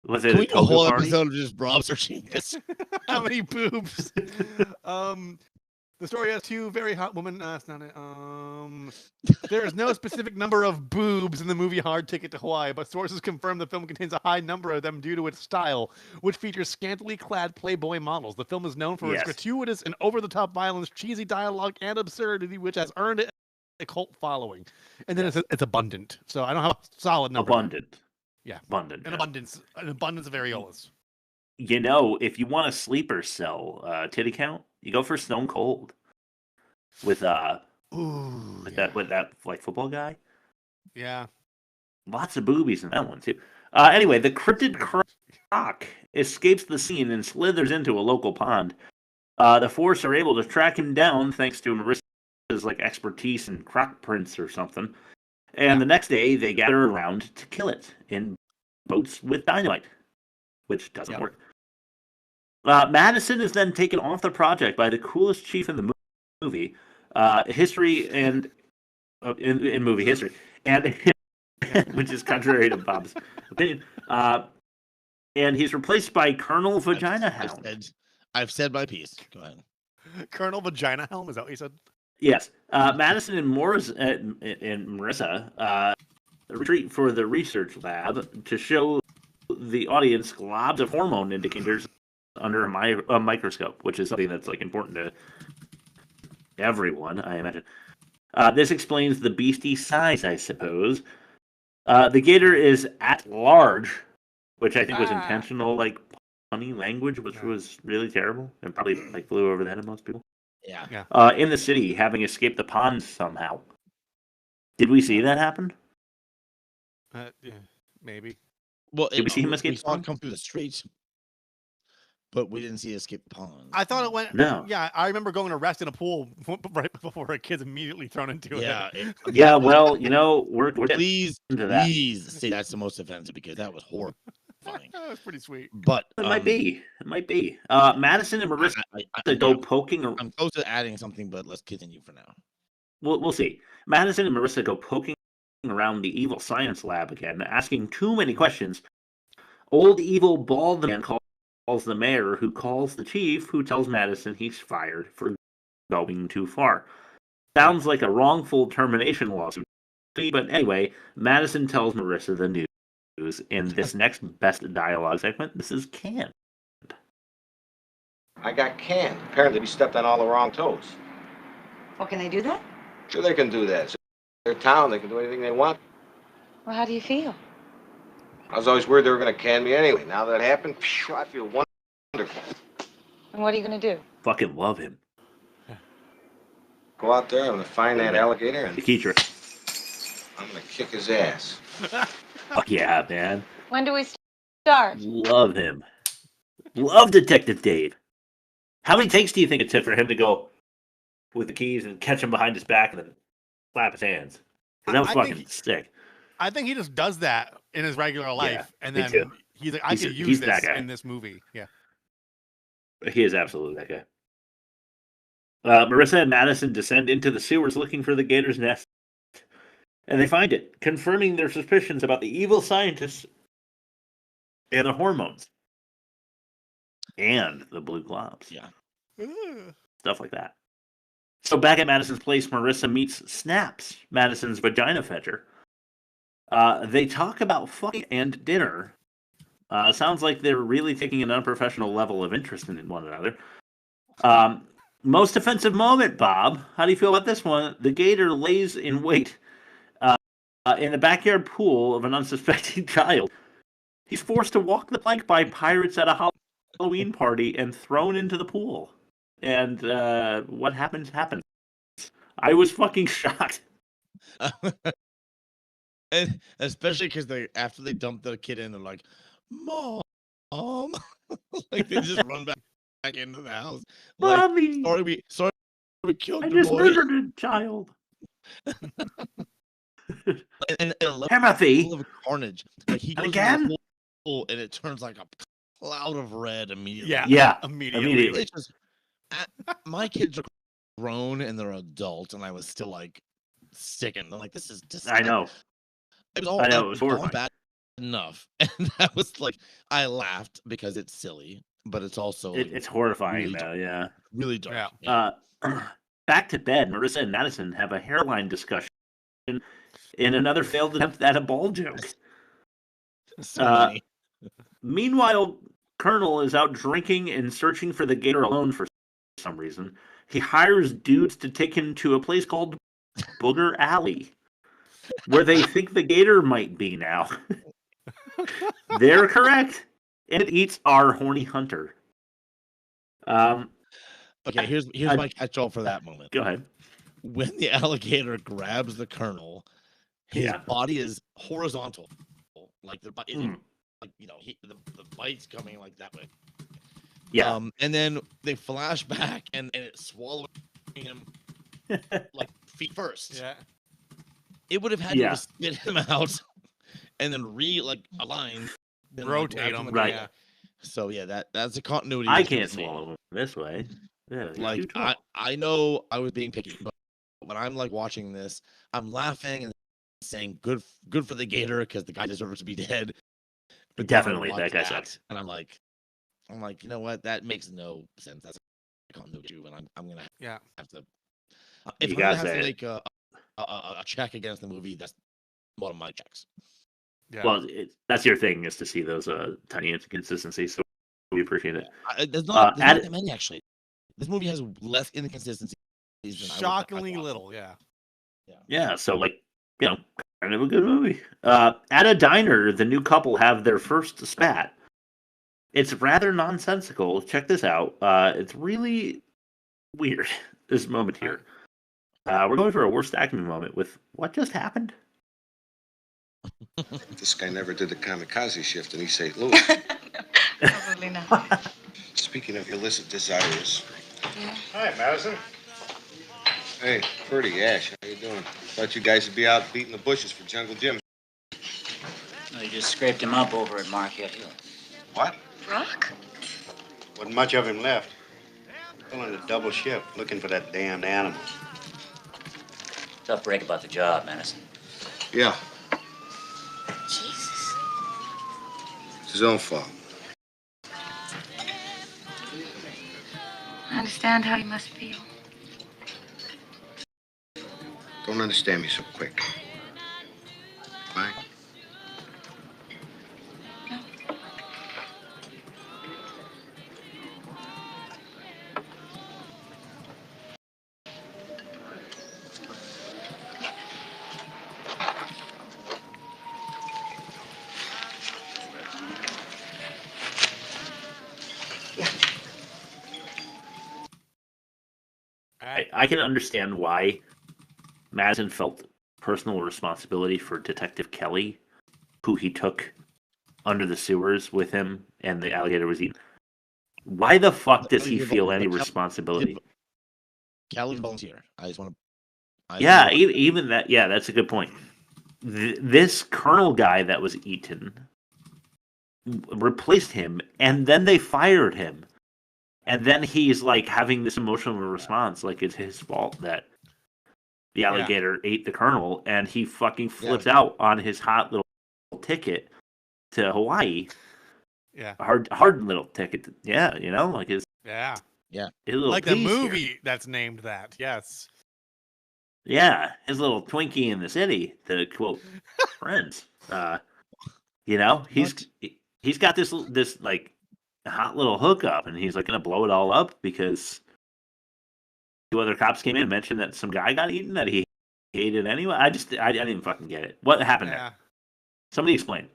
Was it Can we a do a whole Cocoa Party? episode of just Rob searching this? How many boobs? The story has 2 very hot women. That's not it. There is no specific number of boobs in the movie Hard Ticket to Hawaii, but sources confirm the film contains a high number of them due to its style, which features scantily clad Playboy models. The film is known for its gratuitous and over-the-top violence, cheesy dialogue, and absurdity, which has earned it a cult following. And then it's abundant. So I don't have a solid number. Abundant. Yeah. Abundant. An abundance of areolas. You know, if you want a sleeper cell titty count, You go for Stone Cold with that like football guy. Yeah. Lots of boobies in that one too. Anyway, the cryptid croc escapes the scene and slithers into a local pond. The Force are able to track him down thanks to Marissa's like expertise in croc prints or something. And the next day, they gather around to kill it in boats with dynamite, which doesn't work. Madison is then taken off the project by the coolest chief in the movie, history and in movie history, and which is contrary to Bob's opinion. And he's replaced by Colonel Vagina Helm. I've said my piece. Go ahead. Colonel Vagina Helm, is that what you said? Yes. Madison and Marissa retreat for the research lab to show the audience globs of hormone indicators under a microscope, which is something that's like important to everyone, I imagine. This explains the beastie size, I suppose. The gator is at large, which I think was intentional, like funny language, which was really terrible and probably like flew over the head of most people. Yeah. In the city, having escaped the pond somehow. Did we see that happen? Yeah, maybe. Well, did we see him escape? We saw him come through the streets, but we didn't see him escape the pond. I thought it went. No. Yeah, I remember going to rest in a pool right before a kid's immediately thrown into it. Yeah. Well, we're please into that. say that's the most offensive because that was horrible. That was pretty sweet. But it might be. It might be. Madison and Marissa go poking. I'm close to adding something, but let's continue for now. We'll see. Madison and Marissa go poking around the evil science lab again, asking too many questions. Old evil bald man calls the mayor, who calls the chief, who tells Madison he's fired for going too far. Sounds like a wrongful termination lawsuit. But anyway, Madison tells Marissa the news. In this next best dialogue segment, this is canned. I got canned. Apparently we stepped on all the wrong toes. Well, can they do that? Sure they can do that. It's their town. They can do anything they want. Well, how do you feel? I was always worried they were going to can me anyway. Now that happened, phew, I feel wonderful. And what are you going to do? Fucking love him. Go out there, I'm going to find that alligator and I'm going to kick his ass. Fuck yeah, man. When do we start? Love him. Love Detective Dave. How many takes do you think it took for him to go with the keys and catch him behind his back and then slap his hands? That was fucking sick. I think he just does that in his regular life, and then he's like, I could use he's this in this movie. Yeah. He is absolutely that guy. Marissa and Madison descend into the sewers looking for the gator's nest. And they find it, confirming their suspicions about the evil scientists and the hormones. And the blue globs. Yeah. Stuff like that. So back at Madison's place, Marissa meets Snaps, Madison's vagina fetcher. They talk about fucking and dinner. Sounds like they're really taking an unprofessional level of interest in one another. Most offensive moment, Bob. How do you feel about this one? The gator lays in wait in the backyard pool of an unsuspecting child. He's forced to walk the plank by pirates at a Halloween party and thrown into the pool. And what happens. I was fucking shocked. And especially because after they dump the kid in, they're like, Mom. Like they just run back into the house. Like, Mommy. Sorry we killed I the just boy. murdered a child. and Timothy. Full of carnage. Like he goes again? in the pool and it turns like a cloud of red immediately. Yeah. Immediately. It's just, my kids are grown and they're adults, and I was still like sickened. I'm like, this is just. I know. It was all, I know, it was all horrifying. bad enough, and that was like, I laughed because it's silly, but it's also It's horrifying, really though. dark. Yeah. Really dark. Yeah. Back to bed, Marissa and Madison have a hairline discussion in another failed attempt at a ball joke. Meanwhile, Colonel is out drinking and searching for the gator alone for some reason. He hires dudes to take him to a place called Booger Alley, where they think the gator might be now. They're correct. And it eats our horny hunter. Okay, here's my catch-all for that moment. Go ahead. When the alligator grabs the colonel, his Yeah. body is horizontal, like the bite, Mm. like the bite's coming like that way. Yeah. And then they flash back, and it's swallowing him like feet first. Yeah. It would have had to spit him out, and then align, then rotate grab him. Right. Yeah. So yeah, that's a continuity. I issue can't with me. swallow him this way. Yeah, Like I know I was being picky, but when I'm like watching this, I'm laughing and saying good for the Gator because the guy deserves to be dead. But then I Definitely, watch that guy sucks. and I'm like, you know what? That makes no sense. That's a continuity issue, and I'm gonna have to. If You I'm gonna gotta have to say make a check against the movie, that's one of my checks. Yeah. Well, that's your thing, is to see those tiny inconsistencies. So we appreciate it. There's not that many actually. This movie has less inconsistencies. Shockingly little. Yeah. Yeah. So kind of a good movie. At a diner, the new couple have their first spat. It's rather nonsensical. Check this out. It's really weird, this moment here. We're going for a worst acting moment with what just happened. This guy never did the kamikaze shift in East St. Louis. Probably not. Speaking of illicit desires. Yeah. Hi, Madison. Hey, Purdy, Ash, how you doing? Thought you guys would be out beating the bushes for Jungle Jim. No, you just scraped him up over at Marquette Hill. What? Rock? Wasn't much of him left. Pulling a double shift, looking for that damned animal. Tough break about the job, Madison. Yeah, Jesus. it's his own fault. I understand how you must feel. Don't understand me so quick. Right? I can understand why Madison felt personal responsibility for Detective Kelly, who he took under the sewers with him, and the alligator was eaten. Why the fuck does he feel any responsibility? Kelly's volunteer. I just want to. Yeah, even that. Yeah, that's a good point. This colonel guy that was eaten replaced him, and then they fired him. And then he's like having this emotional response, like it's his fault that the alligator ate the colonel, and he fucking flips out on his hot little ticket to Hawaii. Yeah, hard little ticket. Like his his little like the piece movie here. that's named that. Yes. Yeah, his little Twinkie in the city. To quote friends, he's got this like hot little hookup, and he's like gonna blow it all up because two other cops came in and mentioned that some guy got eaten that he hated anyway. I didn't fucking get it. What happened there? Somebody explain.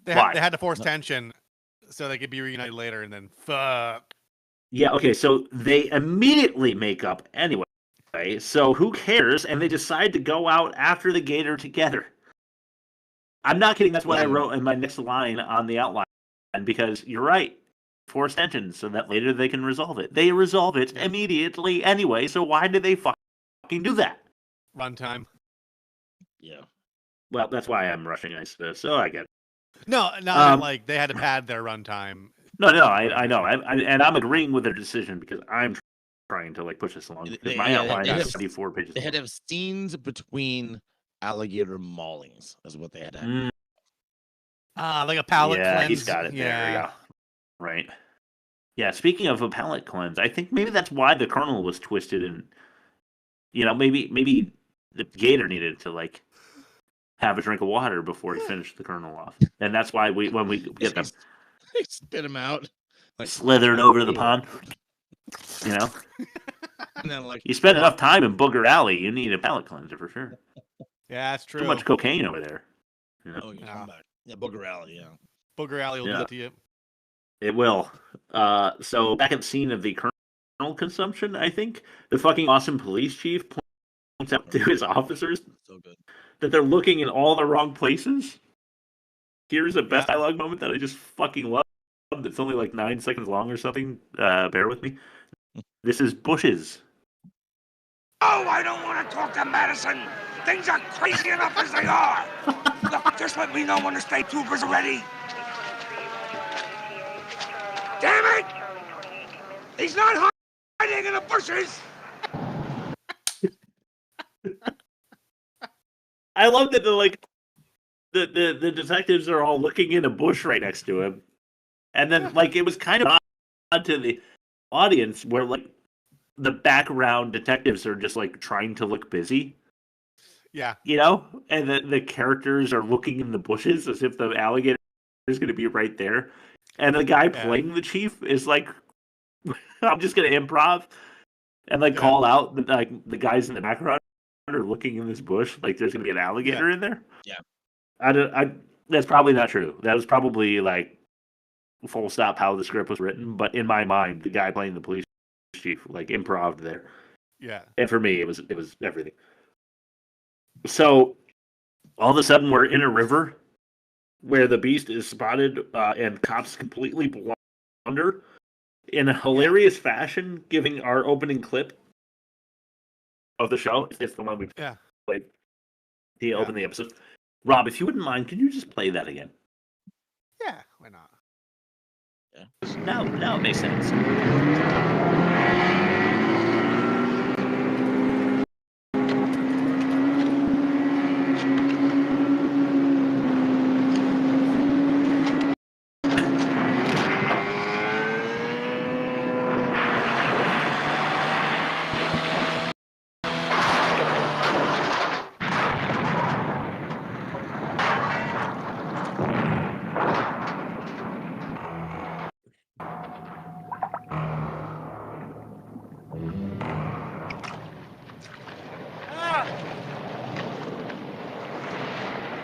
They had to force tension so they could be reunited later, and then fuck. Yeah, okay, so they immediately make up anyway. So who cares? And they decide to go out after the Gator together. I'm not kidding. That's what I wrote in my next line on the outline, because you're right. Force tension so that later they can resolve it. They resolve it immediately anyway, so why did they fucking do that? Runtime. Yeah. Well, that's why I'm rushing, so I get it. No, like they had to pad their runtime. No, I know. And I'm agreeing with their decision because I'm trying to like push this along. Because my outline is 74 pages. They had to have scenes between alligator maulings, is what they had to have. Like a palate cleanse. Yeah, he's got it there. Yeah. Right. Yeah, speaking of a palate cleanse, I think maybe that's why the colonel was twisted, and maybe the Gator needed to like have a drink of water before he finished the colonel off, and that's why when we get them, they spit him out, like slithered over to the pond. And then like you spend enough time in Booger Alley, you need a palate cleanser for sure. Yeah, that's true. Too much cocaine over there. Oh, yeah, Booger Alley, yeah. Booger Alley will do it to you. It will. So back at the scene of the consumption, I think. The fucking awesome police chief points out to his officers that they're looking in all the wrong places. Here's a best dialogue moment that I just fucking love. It's only like 9 seconds long or something. Bear with me. This is bushes. Oh, I don't want to talk to Madison. Things are crazy enough as they are. Look, just let me know when the state troopers are ready. Damn it! He's not hiding in the bushes. I love that the detectives are all looking in a bush right next to him, and then it was kind of odd to the audience where the background detectives are just trying to look busy. Yeah, and the characters are looking in the bushes as if the alligator is going to be right there, and the guy playing the chief is like, "I'm just going to improv," and call out the guys in the background are looking in this bush like there's going to be an alligator in there. Yeah. That's probably not true. That was probably full stop how the script was written. But in my mind, the guy playing the police chief improv there. Yeah. And for me, it was everything. So all of a sudden, we're in a river where the beast is spotted, and cops completely blunder in a hilarious fashion, giving our opening clip of the show. It's the one we played. He opened the episode. Rob, if you wouldn't mind, could you just play that again? Yeah, why not? Yeah. Now it makes sense.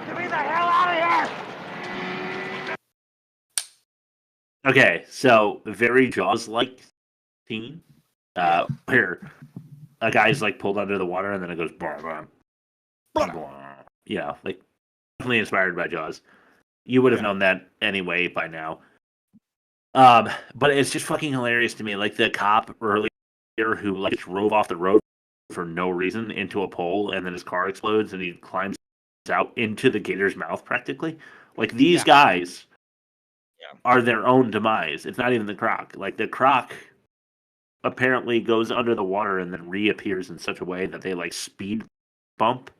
Get me the hell out of here! Okay, so very Jaws-like scene, where a guy's pulled under the water and then it goes blah, blah, blah, blah. Yeah, definitely inspired by Jaws. You would have known that anyway by now. But it's just fucking hilarious to me. The cop earlier who drove off the road for no reason into a pole, and then his car explodes and he climbs out into the gator's mouth practically. These guys are their own demise. It's not even the croc. The croc apparently goes under the water and then reappears in such a way that they speed bump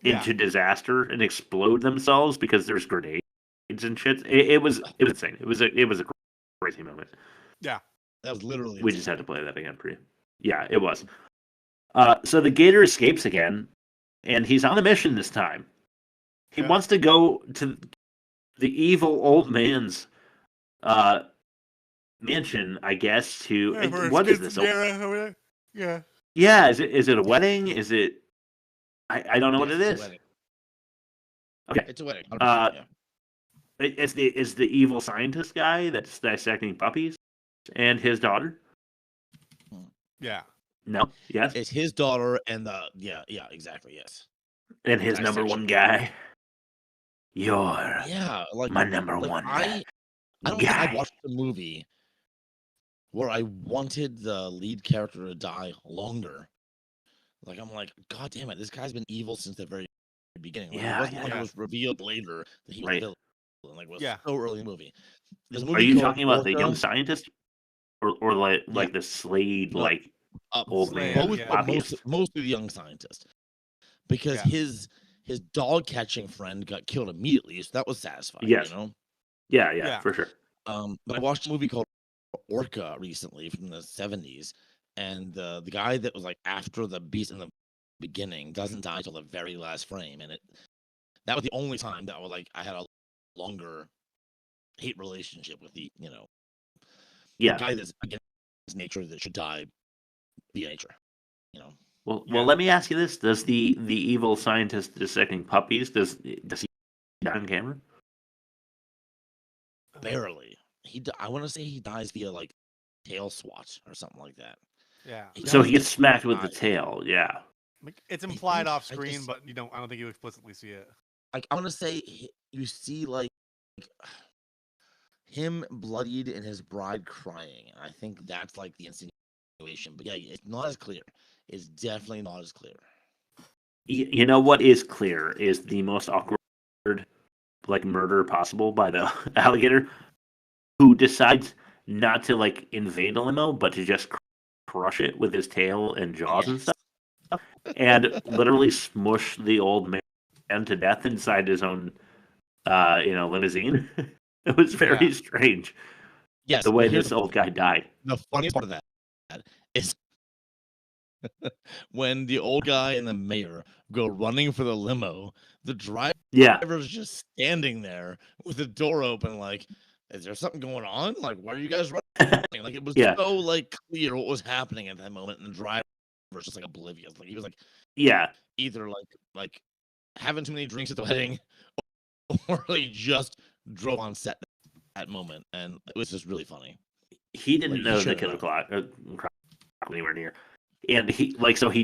into disaster and explode themselves because there's grenades and shit. It was insane. It was a crazy moment. Yeah, that was literally. We just had to play that again for you. Yeah, it was. So the gator escapes again, and he's on a mission this time. He wants to go to the evil old man's mansion, I guess. What is this? Yeah. Yeah. Is it a wedding? Is it? I don't know what it is. Okay, it's a wedding. It's the evil scientist guy that's dissecting puppies, and his daughter. Yeah. No. Yes. It's his daughter and exactly, yes. And his number one guy. You're my number one I don't think I watched the movie where I wanted the lead character to die longer. I'm like, God damn it, this guy's been evil since the very beginning. It wasn't it was revealed later that he was villain. Was so early in the movie. Are you talking about the young scientist, or the Slade old man? Mostly the young scientist, because his dog catching friend got killed immediately, so that was satisfying. Yes. Yeah, for sure. But I watched a movie called Orca recently from the 70s, and the guy that was after the beast in the beginning doesn't die until the very last frame, and that was the only time that I had a longer hate relationship with the guy that's against nature that should die via nature. Well, let me ask you this: does the evil scientist dissecting puppies does he die on camera? Barely. I want to say he dies via tail swat or something like that. Yeah. So he gets smacked with the tail. Yeah. It's implied off screen, but I don't think you explicitly see it. Like, I want to say you see like him bloodied and his bride crying. I think that's like the insinuation. But yeah, it's not as clear. It's definitely not as clear. You know what is clear is the most awkward, like, murder possible by the alligator, who decides not to like invade a limo, but to just crush it with his tail and jaws and stuff, and literally smush the old man to death inside his own, limousine. It was very strange. Yes, the way this old guy died. The funniest part of that is when the old guy and the mayor go running for the limo, the driver's just standing there with the door open, like, is there something going on? Like, why are you guys running? Like, it was so like clear what was happening at that moment, and the driver was just like oblivious. Like, he was like, either like having too many drinks at the wedding, or he just drove on set at that moment, and it was just really funny. He didn't know the killer clock anywhere near. And he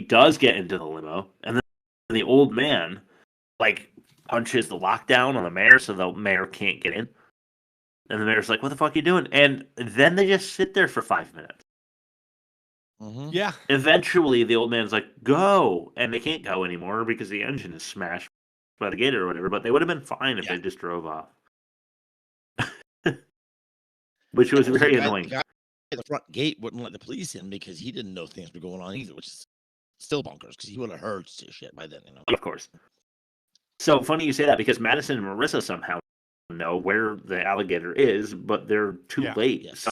does get into the limo, and then the old man, like, punches the lockdown on the mayor so the mayor can't get in. And the mayor's like, what the fuck are you doing? And then they just sit there for 5 minutes. Mm-hmm. Yeah. Eventually, the old man's like, go! And they can't go anymore because the engine is smashed by the Gator or whatever, but they would have been fine if they just drove off. Which was very annoying. The front gate wouldn't let the police in because he didn't know things were going on either, which is still bonkers because he would have heard shit by then. Of course. So funny you say that because Madison and Marissa somehow know where the alligator is, but they're too late. Yes.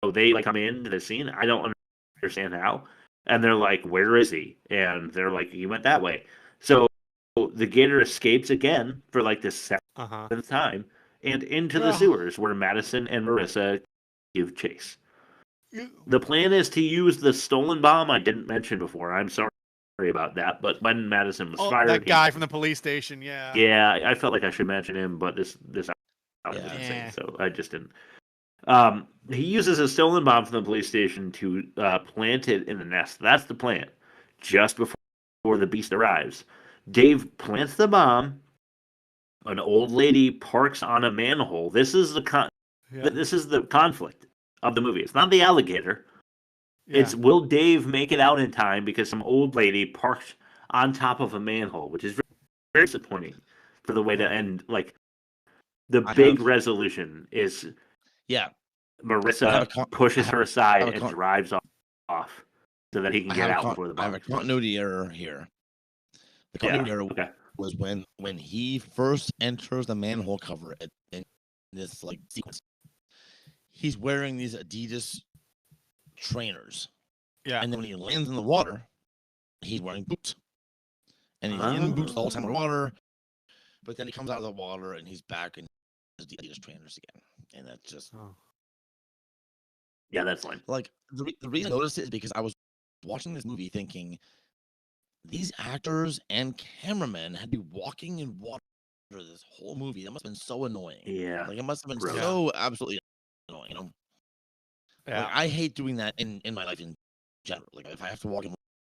So they come into the scene. I don't understand how. And they're like, where is he? And they're like, he went that way. So the Gator escapes again for like the seventh time and into the sewers where Madison and Marissa give chase. The plan is to use the stolen bomb I didn't mention before. I'm sorry about that, but when Madison was fired, that guy from the police station, yeah, I felt like I should mention him, but this was insane, so I just didn't. He uses a stolen bomb from the police station to plant it in the nest. That's the plan. Just before the beast arrives, Dave plants the bomb. An old lady parks on a manhole. This is the conflict of the movie. It's not the alligator. Yeah. It's will Dave make it out in time because some old lady parked on top of a manhole, which is very, very disappointing for the way to end. Like, the big resolution is Marissa pushes her aside and drives off so that he can get out before the bomb. I have a continuity error here. The continuity error was when he first enters the manhole cover in this like sequence. He's wearing these Adidas trainers. Yeah. And then when he lands in the water, he's wearing boots. And he's in boots all the time in the water. But then he comes out of the water and he's back in his Adidas trainers again. And that's just... Yeah, that's fine. Like, the reason I noticed it is because I was watching this movie thinking these actors and cameramen had to be walking in water this whole movie. That must have been so annoying. Yeah. Like, it must have been so absolutely annoying, you know? Yeah. Like, I hate doing that in my life in general. Like, if I have to walk in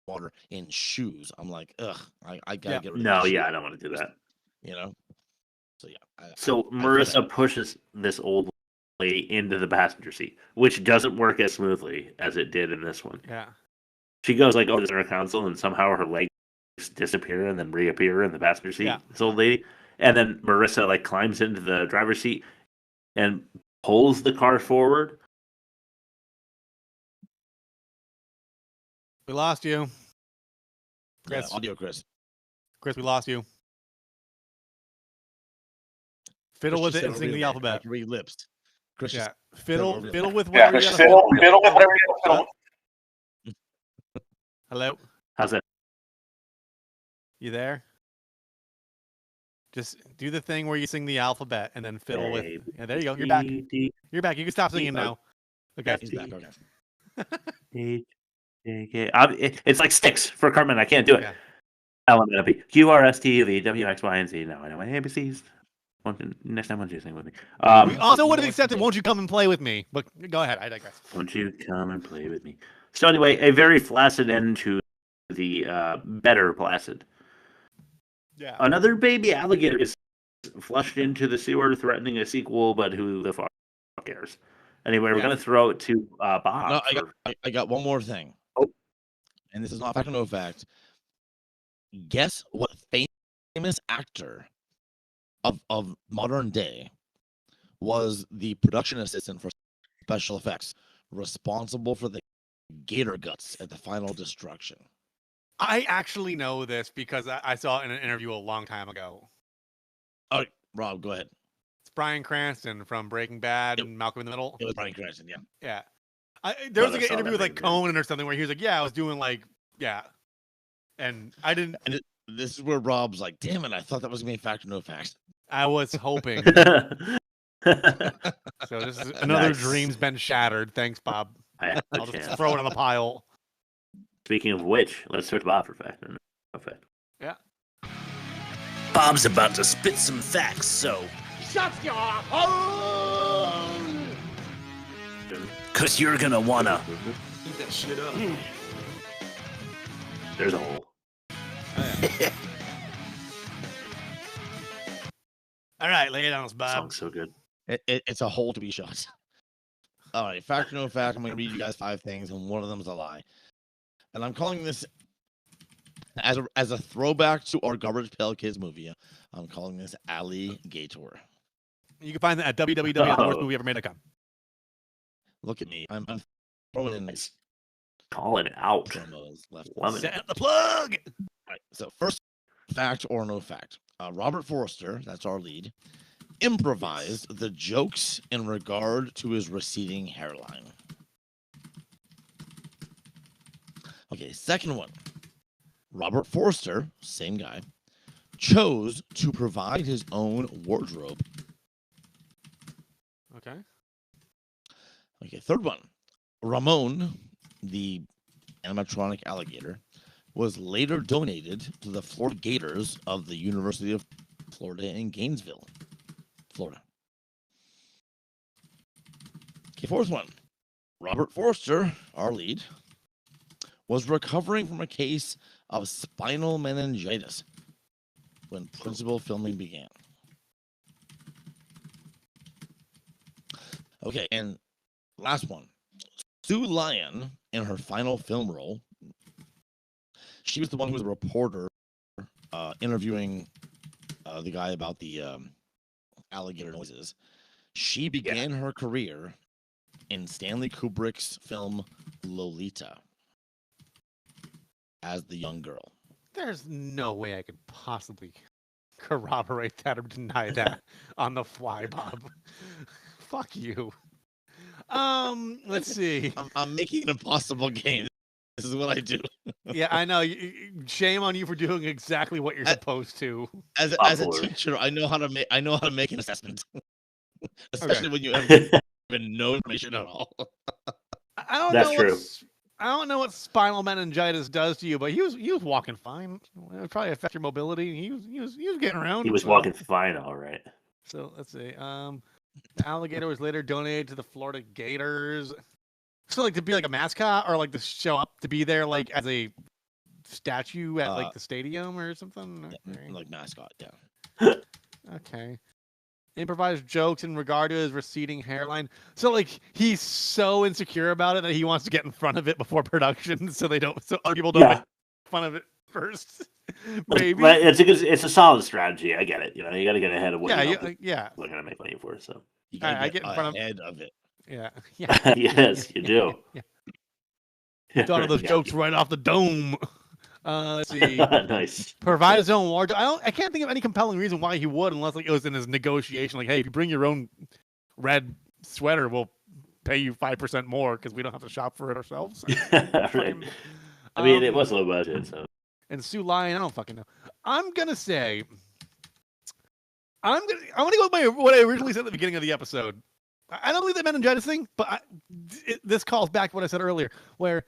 water in shoes, I'm like, ugh, I gotta get rid of No, that. I don't want to do that. You know? So, yeah. So Marissa pushes this old lady into the passenger seat, which doesn't work as smoothly as it did in this one. Yeah. She goes, like, over the center console, and somehow her legs disappear and then reappear in the passenger seat, this old lady. And then Marissa, like, climbs into the driver's seat and pulls the car forward. We lost you. Chris. Yeah, audio, Chris. Chris, we lost you. Fiddle with it and sing the alphabet. Relapsed. Chris, fiddle with whatever you fiddle with whatever you fiddle. Hello. How's that? You there? Just do the thing where you sing the alphabet and then fiddle with. Yeah, there you go. You're back. You're back. You can stop singing now. Okay. He's back. Okay. It's like sticks for Cartman. I can't do it. L-M-N-O-P Q-R-S-T-U-V W-X-Y and Z. Now I know my ABCs. Next time, why don't you sing with me? We also would have accepted, won't you come and play with me? But go ahead, I digress. Won't you come and play with me? So anyway, a very flaccid end to the better placid. Yeah. Another baby alligator is flushed into the sewer, threatening a sequel, but who the fuck cares? Anyway, we're going to throw it to Bob. No, I got one more thing. Oh. And this is not fact or no fact. Guess what famous actor of modern day was the production assistant for special effects responsible for the gator guts at the final destruction? I actually know this because I saw it in an interview a long time ago. All right, Rob, go ahead. It's Bryan Cranston from Breaking Bad and Malcolm in the Middle. It was Bryan Cranston, yeah. Yeah. There was like an interview with like Conan or something where he was like, yeah, I was doing like, yeah. And I didn't. And this is where Rob's like, damn it, I thought that was going to be fact or no fact. I was hoping. So this is another dream's been shattered. Thanks, Bob. I'll just throw it on the pile. Speaking of which, let's switch Bob for fact or no fact. Yeah. Bob's about to spit some facts, so. Shut your hole! Cause you're gonna wanna. Eat that shit up. There's a hole. All right, lay it on us, Bob. Song's so good. It's a hole to be shot. All right, fact or no fact, I'm going to read you guys 5 things, and one of them is a lie. And I'm calling this, as a throwback to our Garbage Pail Kids movie, I'm calling this Alligator. You can find that at www.theworstmovieevermade.com. Look at me. I'm throwing in nice. Calling it out. Set the plug! All right, so first fact or no fact. Robert Forster, that's our lead, improvised the jokes in regard to his receding hairline. Okay, second one. Robert Forster, same guy, chose to provide his own wardrobe. Okay. Okay, third one. Ramon, the animatronic alligator, was later donated to the Florida Gators of the University of Florida in Gainesville, Florida. Okay, fourth one. Robert Forster, our lead, was recovering from a case of spinal meningitis when principal filming began. Okay, and last one. Sue Lyon, in her final film role, she was the one who was a reporter interviewing the guy about the alligator noises. She began her career in Stanley Kubrick's film Lolita as the young girl. There's no way I could possibly corroborate that or deny that on the fly, Bob. Fuck you. Let's see. I'm making an impossible game. This is what I do. Yeah, I know. Shame on you for doing exactly what you're supposed to. As a teacher, I know how to make an assessment, especially when you have even no information at all. I don't know what spinal meningitis does to you, but he was walking fine. It would probably affect your mobility. He was getting around. He was walking fine, all right. So let's see. The alligator was later donated to the Florida Gators. So like to be like a mascot or like to show up to be there like as a statue at like the stadium or something? Yeah, like mascot, yeah. Okay. Improvised jokes in regard to his receding hairline. So like he's so insecure about it that he wants to get in front of it before production so other people don't make fun of it first. Maybe. But it's a solid strategy. I get it. You got to get ahead of what yeah. We're going to make money for, so. You got to get in front ahead of it. Yeah. Yes, you do. Yeah. Thought of those jokes right off the dome. Let's see. Nice. Provide his own wardrobe. I can't think of any compelling reason why he would, unless like it was in his negotiation. Like, hey, if you bring your own red sweater, we'll pay you 5% more because we don't have to shop for it ourselves. Right. I mean, it was low budget, so. And Sue Lyon, I don't fucking know. I'm gonna say. I'm gonna go with what I originally said at the beginning of the episode. I don't believe the meningitis thing, but this calls back to what I said earlier, where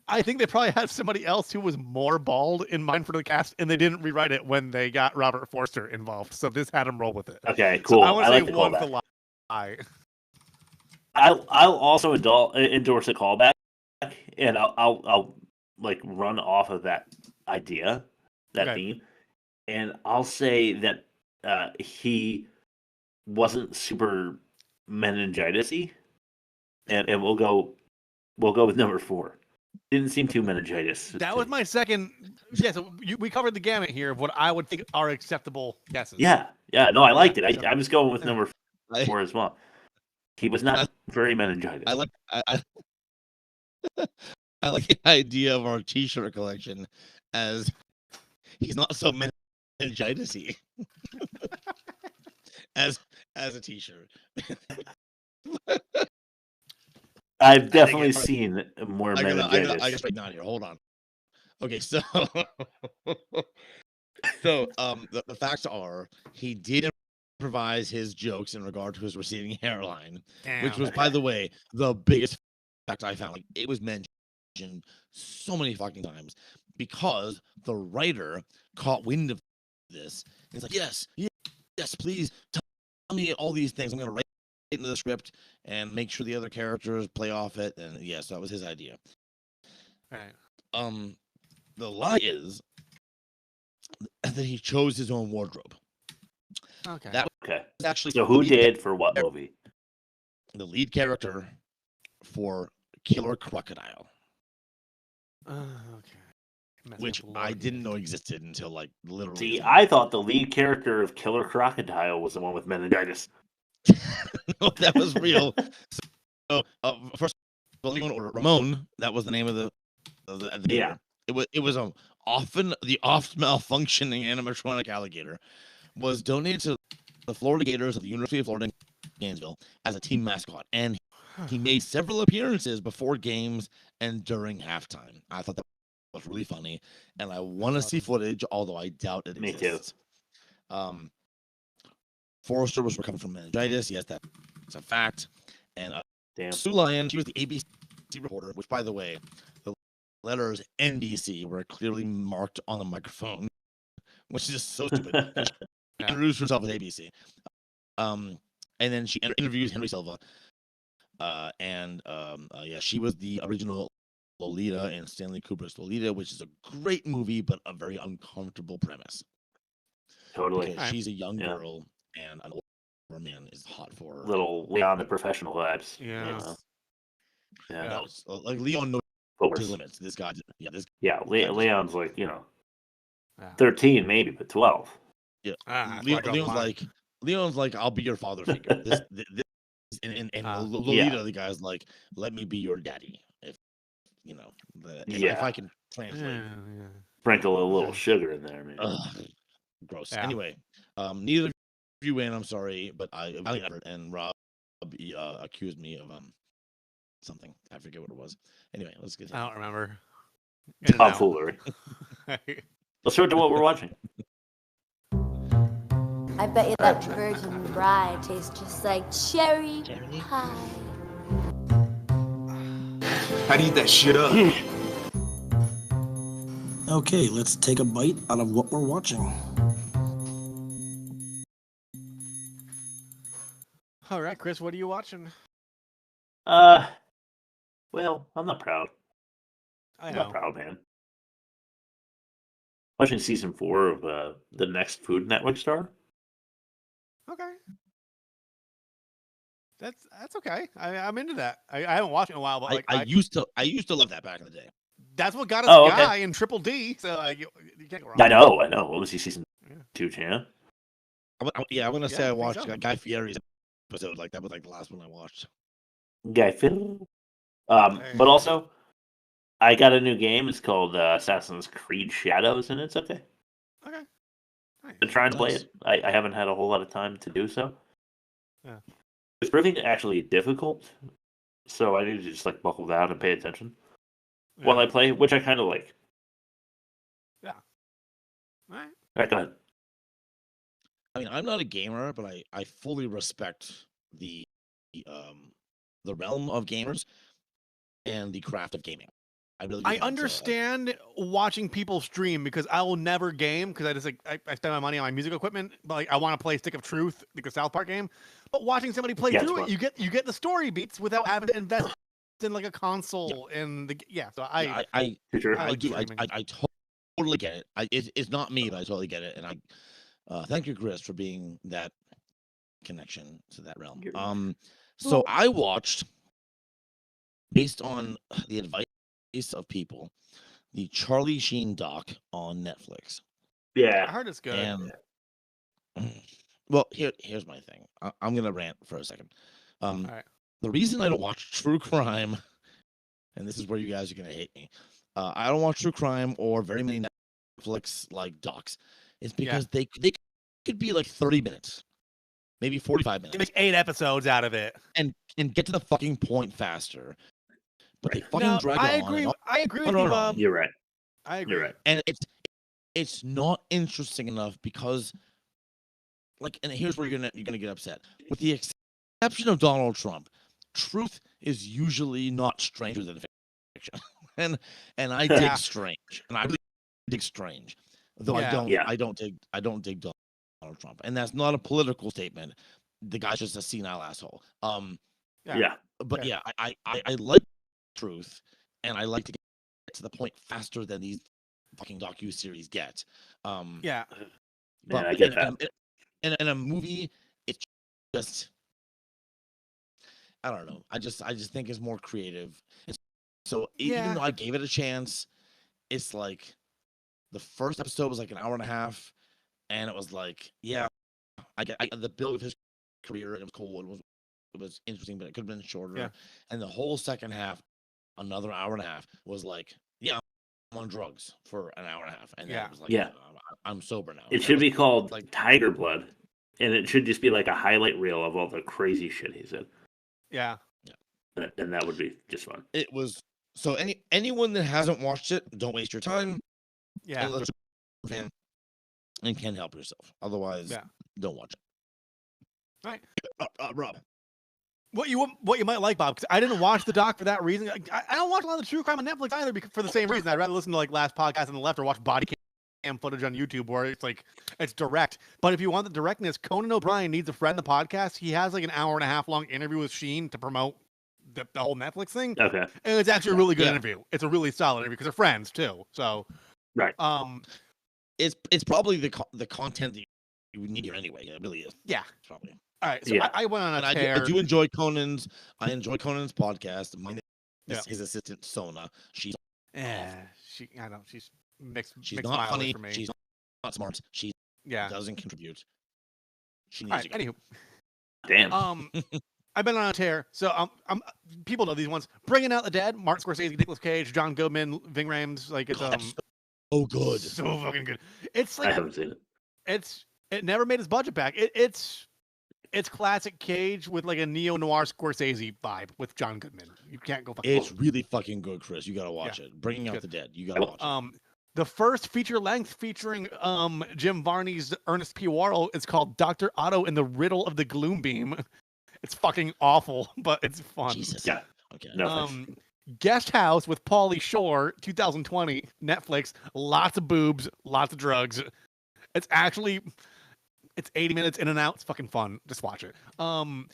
I think they probably had somebody else who was more bald in mind for the cast, and they didn't rewrite it when they got Robert Forster involved. So this had him roll with it. Okay, cool. So I want to like say the one's callback. the lie. I'll also endorse a callback, and I'll like run off of that idea, that theme, and I'll say that he wasn't super meningitis-y, and we'll go with number 4. Didn't seem too meningitis. That was my second. Yeah, so we covered the gamut here of what I would think are acceptable guesses. Yeah. No, I liked it. I'm just going with number 4 as well. He was not very meningitis. I like the idea of our T-shirt collection as he's not so meningitis-y as a T-shirt. I've definitely seen more meningitis. I guess right now here. Hold on. Okay, so the facts are he did improvise his jokes in regard to his receding hairline, which was, by the way, the biggest fact I found. Like, it was mentioned so many fucking times because the writer caught wind of this. He's like, yes, please tell me all these things. I'm going to write into the script and make sure the other characters play off it. And yes, that was his idea. All right. The lie is that he chose his own wardrobe. Okay. That was actually so who did for what movie? The lead character for Killer Crocodile. Okay. Which I didn't know existed until like literally. See, I thought the lead character of Killer Crocodile was the one with meningitis. No, that was real. So first of all, Ramon, that was the name of the yeah. It was often the oft malfunctioning animatronic alligator was donated to the Florida Gators of the University of Florida in Gainesville as a team mascot, and he made several appearances before games and during halftime. I thought that was really funny, and I want to see footage, although I doubt it exists. Me too. Forrester was recovering from meningitis. Yes, that's a fact. And Sue Lyon, she was the ABC reporter, which, by the way, the letters NBC were clearly marked on the microphone, which is just so stupid. She introduced herself as ABC. And then she interviews Henry Silva. She was the original Lolita in Stanley Kubrick's Lolita, which is a great movie, but a very uncomfortable premise. Totally. Because she's a young girl, and an older man is hot for her. Little Leon the Professional vibes. Yeah. No, like Leon knows his limits. This guy, Leon's like, 13 maybe, but 12. Yeah. Leon's like, I'll be your father figure. And Lolita, the guy's like, let me be your daddy. If if I can translate. Sprinkle a little sugar in there, man. Gross. Yeah. Anyway, neither of you win. I'm sorry, but I and Rob accused me of something. I forget what it was. Anyway, let's get. I don't remember. Tomfoolery. Let's start to what we're watching. I bet you that virgin bride tastes just like cherry pie. How do you eat that shit up? Okay, let's take a bite out of what we're watching. All right, Chris, what are you watching? Well, I'm not proud. I'm not proud, man. Watching season 4 of the next Food Network star. Okay. That's okay. I'm into that. I haven't watched it in a while, but I used to love that back in the day. That's what got us Guy in Triple D. So you can't go wrong. I know. What was he season 2, Chan? I want to say I watched Guy Fieri's episode. Like that was like the last one I watched. Guy Fieri. But also, I got a new game. It's called Assassin's Creed Shadows, and it's okay. Okay. Nice. Been trying to play it. I haven't had a whole lot of time to do so. Yeah. It's proving actually difficult, so I need to just like buckle down and pay attention while I play, which I kind of like. Yeah. All right. All right, go ahead. I mean, I'm not a gamer, but I fully respect the realm of gamers and the craft of gaming. I understand watching people stream because I will never game because I just I spend my money on my music equipment, but like I want to play Stick of Truth, like the South Park game. But watching somebody play through it, you get the story beats without having to invest in like a console and the So I totally get it. It's not me, but I totally get it, and I thank you, Chris, for being that connection to that realm. So I watched, based on the advice of people, the Charlie Sheen doc on Netflix. Yeah, I heard it's good. And, well, here's my thing. I'm gonna rant for a second. All right. The reason I don't watch true crime, and this is where you guys are gonna hate me, I don't watch true crime or very many Netflix like docs, is because they could be like 30 minutes, maybe 45 minutes. You make 8 episodes out of it, and get to the fucking point faster. But they fucking drag I on. agree. I agree with you, Bob. You're right. I agree. You're right. And it's not interesting enough because, like, and here's where you're gonna get upset. With the exception of Donald Trump, truth is usually not stranger than fiction. and I dig strange, and I really dig strange. Though I don't dig Donald Trump, and that's not a political statement. The guy's just a senile asshole. But I like truth, and I like to get to the point faster than these fucking docu-series get. I get that. In a movie, it's just, I don't know. I just think it's more creative. So even though I gave it a chance, it's like the first episode was like an hour and a half, and it was like, I get the build of his career. It was cool. It was interesting, but it could have been shorter. Yeah. And the whole second half, another hour and a half, was like, I'm on drugs for an hour and a half, and then it was like, I'm sober now. It should be called Tiger Blood, and it should just be like a highlight reel of all the crazy shit he said. Yeah. And that would be just fun. It was. So anyone that hasn't watched it, don't waste your time. Yeah. And can help yourself. Otherwise, don't watch it. All right. Rob. What you might like, Bob, because I didn't watch the doc for that reason. I don't watch a lot of true crime on Netflix either for the same reason. I'd rather listen to like Last Podcast on the Left or watch body cam footage on YouTube where it's like it's direct. But if you want the directness, Conan O'Brien Needs a Friend, the podcast. He has like an hour and a half long interview with Sheen to promote the whole Netflix thing. Okay. And it's actually a really good interview. It's a really solid interview because they're friends too. So right. It's probably the content that you would need here anyway. It really is. Yeah. Probably. All right, so I went on a tear. I do enjoy Conan's. I enjoy Conan's podcast. My name is his assistant Sona. She's she's mixed. She's mixed not funny. For me. She's not smart. She doesn't contribute. She needs to go. Anywho, damn. I've been on a tear. So people know these ones. Bringing Out the Dead. Martin Scorsese, Nicolas Cage, John Goodman, Ving Rhames. Like it's so good. So fucking good. It's like I haven't seen it. It never made its budget back. It's classic Cage with like a neo-noir Scorsese vibe with John Goodman. You can't go fucking. It's really fucking good, Chris. You gotta watch it. Bringing Out the Dead. You gotta watch it. The first feature length featuring Jim Varney's Ernest P. Worrell is called Dr. Otto and the Riddle of the Gloom Beam. It's fucking awful, but it's fun. Jesus. Yeah. Okay. No, Guest House with Pauly Shore, 2020, Netflix. Lots of boobs, lots of drugs. It's 80 minutes in and out. It's fucking fun. Just watch it. And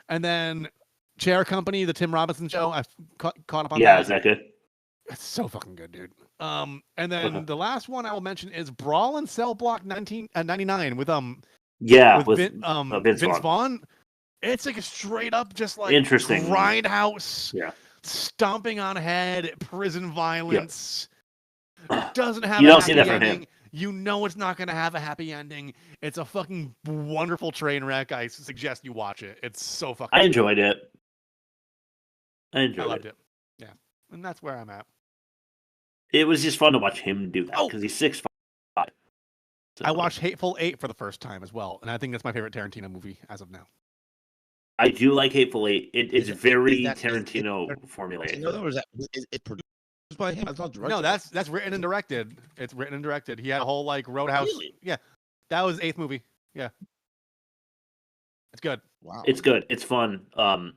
then Chair Company, the Tim Robinson show. I've caught up on that. Yeah, is that good? It's so fucking good, dude. And then the last one I will mention is Brawl in Cell Block 1999 with Vince Vaughn. It's like a straight up just like interesting grindhouse, stomping on head, prison violence. Doesn't have. You don't see happy that from ending. him. You know it's not going to have a happy ending. It's a fucking wonderful train wreck. I suggest you watch it. It's so fucking. I enjoyed it. I loved it. Yeah, and that's where I'm at. It was just fun to watch him do that because he's 6'5". So, I watched Hateful Eight for the first time as well, and I think that's my favorite Tarantino movie as of now. I do like Hateful Eight. It's very Tarantino formulated. In other words, it's produced by him. It's not directed. No, that's written and directed. It's written and directed. He had a whole like Roadhouse. Really? Yeah, that was eighth movie. Yeah, it's good. Wow, it's good. It's fun.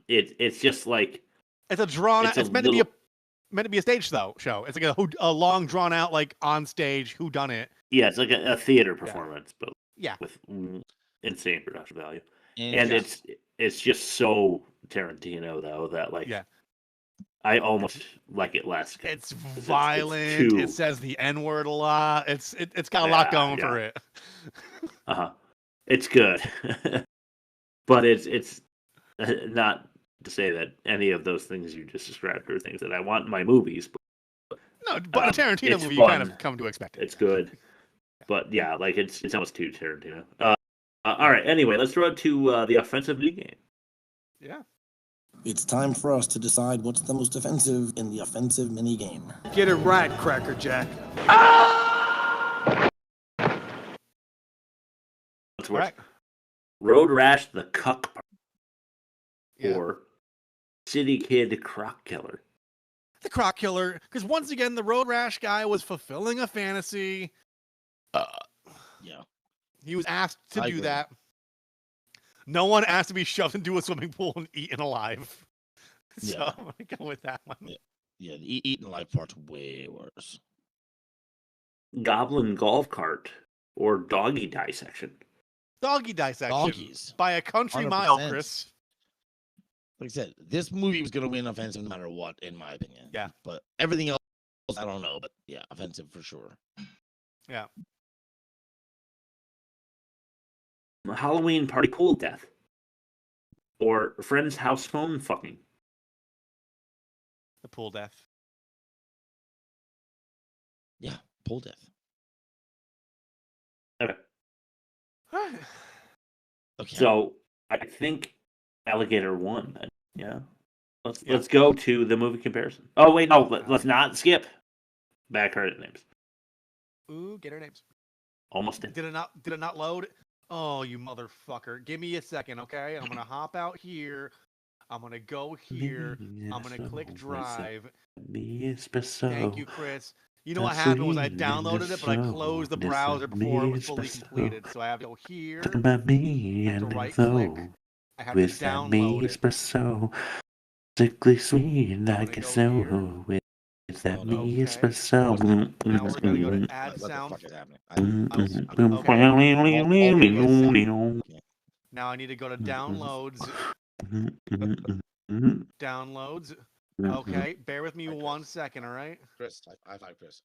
It's just like it's a drawn. It's meant to be a meant to be a stage show. It's like a long drawn out like on stage whodunit. Yeah, it's like a theater performance, but with insane production value. And it's just so Tarantino though that like I almost like it less. It's violent. It says the N-word a lot. It's got a lot going for it. It's good, but it's not to say that any of those things you just described are things that I want in my movies. But, no, but a Tarantino movie, you kind of come to expect it. It's good, but yeah, like it's almost too Tarantino. All right. Anyway, let's throw it to the offensive mini game. Yeah. It's time for us to decide what's the most offensive in the offensive mini game. Get it right, Cracker Jack. What's worse? Road Rash the Cuck or City Kid Croc Killer? The Croc Killer, because once again, the Road Rash guy was fulfilling a fantasy. He was asked to do that. No one asked to be shoved into a swimming pool and eaten alive. So I'm going to go with that one. Yeah, the eaten alive part's way worse. Goblin Golf Cart or Doggy Dissection? Doggy Dissection. Doggies. By a country 100%. mile, Chris. Like I said, this movie was going to win offensive no matter what, in my opinion. Yeah. But everything else, I don't know. But yeah, offensive for sure. Yeah. Halloween Party Pool Death or Friend's House Phone Fucking? The pool death. Yeah, pool death. Okay. Okay. So I think Alligator won. Yeah. Let's go to the movie comparison. Oh wait, no, let's not skip back credit names. Ooh, get her names. Almost did. Did it not load? Oh, you motherfucker. Give me a second, okay? I'm going to hop out here. I'm going to go here. I'm going to click drive. Thank you, Chris. You know what happened was I downloaded it, but I closed the browser before it was fully completed. So I have to go here. About me and right click. I have to download it. Espresso. Sickly sweet like a so. Is that me espresso? Now we're going to go to add sound. Now I need to go to downloads. Downloads. Okay, bear with me 1 second, all right? Chris, high five, Chris.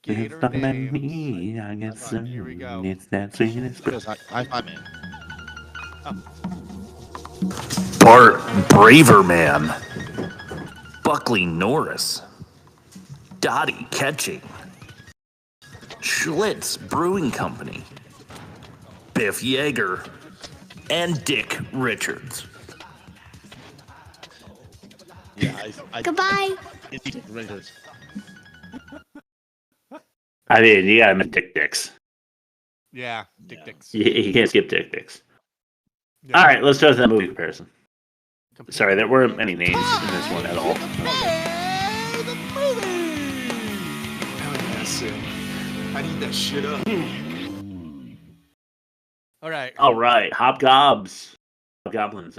Gator names. Here we go. It's that sweet espresso. High five, man. Bart Braverman, Buckley Norris, Dottie Ketching, Schlitz Brewing Company, Biff Yeager, and Dick Richards. Yeah, Goodbye. Dick Richards. I mean, you gotta make Dick Dicks. Yeah, Dick Dicks. You can't skip Dick Dicks. Yeah. All right, let's start with that movie comparison. Sorry, there weren't any names in this one at all. I need that shit up. All right. Hobgoblins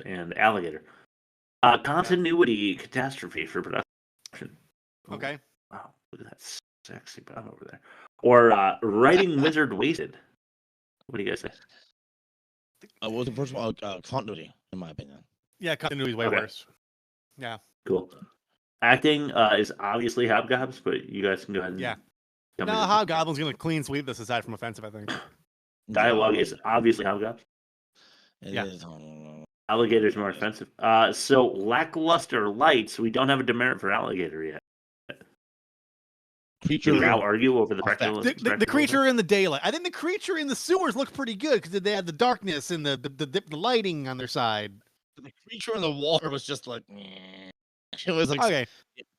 and Alligator. Continuity catastrophe for production. Okay. Wow, look at that sexy Bob over there. Or Writing Wizard Wasted. What do you guys say? What was the first one? Continuity, in my opinion. Yeah, continuity is way worse. Yeah. Cool. Acting is obviously Hobgobs, but you guys can go ahead and... Yeah. No, Hobgoblin's going to clean sweep this aside from offensive, I think. Dialogue is obviously Hobgobs. Yeah. Alligator's more offensive. So, lackluster lights, we don't have a demerit for Alligator yet. Creature. Can we now argue over the the creature in the daylight. I think the creature in the sewers looked pretty good because they had the darkness and the lighting on their side. The creature in the water was just like... It was like... Okay.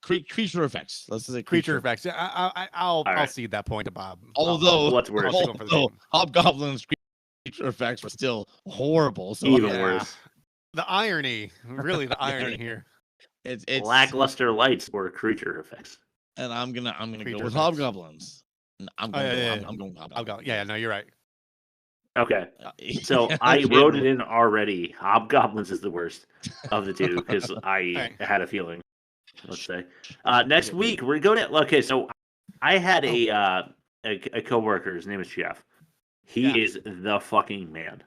Creature effects. Let's say creature effects. I'll cede that point to Bob. Although what's Hobgoblin's creature effects were still horrible. So even worse. The irony, really, the irony here. It's lackluster lights or creature effects. And I'm gonna creature go with effects. Hobgoblins. I'm going Hobgoblins. Yeah, no, you're right. Okay, so I wrote it in already. Hobgoblins is the worst of the two because I had a feeling. let's say. Next week we're going to. Okay, so I had a coworker. His name is Jeff. He is the fucking man.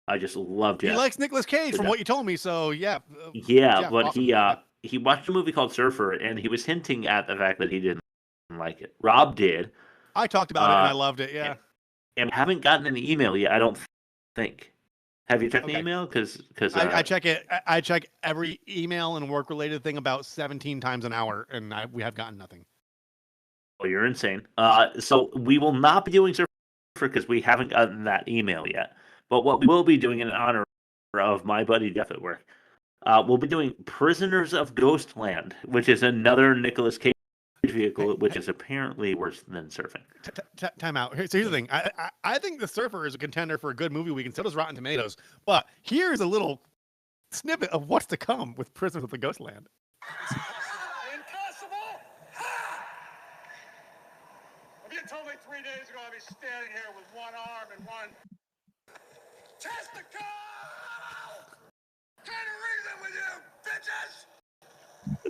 I just love Jeff. He likes Nicolas Cage, from what you told me. So yeah. Yeah, Jeff, but awesome. he watched a movie called Surfer, and he was hinting at the fact that he didn't like it. Rob did. I talked about it and I loved it. Yeah. And haven't gotten an email yet. I don't think. Have you checked the email? Because I check it. I check every email and work related thing about 17 times an hour, and we have gotten nothing. Well, you're insane. So we will not be doing Surfer because we haven't gotten that email yet. But what we will be doing in honor of my buddy Jeff at work, we'll be doing Prisoners of Ghostland, which is another Nicolas Cage vehicle, which is apparently worse than surfing. Time out. So here's the thing. I think The Surfer is a contender for a good movie weekend. So does Rotten Tomatoes. But here's a little snippet of what's to come with Prisoners of the Ghostland. Impossible! Ha! If you told me 3 days ago I'd be standing here with one arm and one testicle! Trying to reason with you, bitches!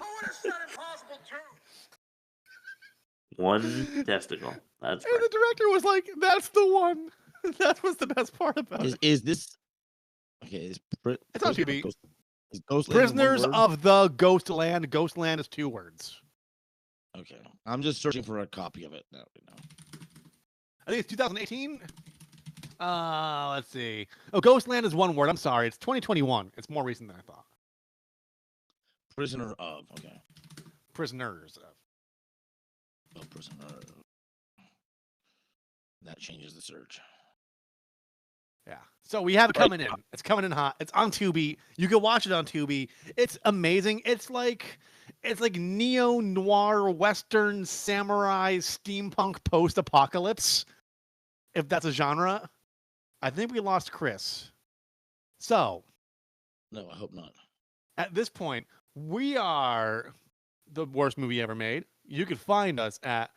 I would have said impossible too. One testicle. That's and the director was like, "That's the one." That was the best part about it. Is this okay? It's on Tubi. Is Ghostland Prisoners of the Ghostland. Ghostland is 2 words. Okay, I'm just searching for a copy of it now. I think it's 2018. Let's see. Oh, Ghostland is 1 word. I'm sorry. It's 2021. It's more recent than I thought. Prisoner of. Okay. Prisoners of. Oh, prisoner. That changes the search. Yeah. So we have it coming in. It's coming in hot. It's on Tubi. You can watch it on Tubi. It's amazing. It's like neo-noir western samurai steampunk post-apocalypse. If that's a genre. I think we lost Chris. So. No, I hope not. At this point, we are the worst movie ever made. You can find us at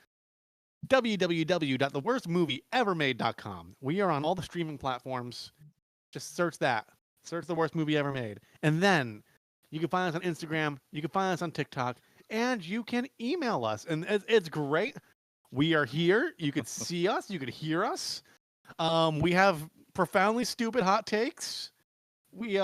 www.theworstmovieevermade.com. We are on all the streaming platforms. Just search that. Search The Worst Movie Ever Made. And then you can find us on Instagram. You can find us on TikTok. And you can email us. And it's great. We are here. You could see us. You could hear us. We have profoundly stupid hot takes. We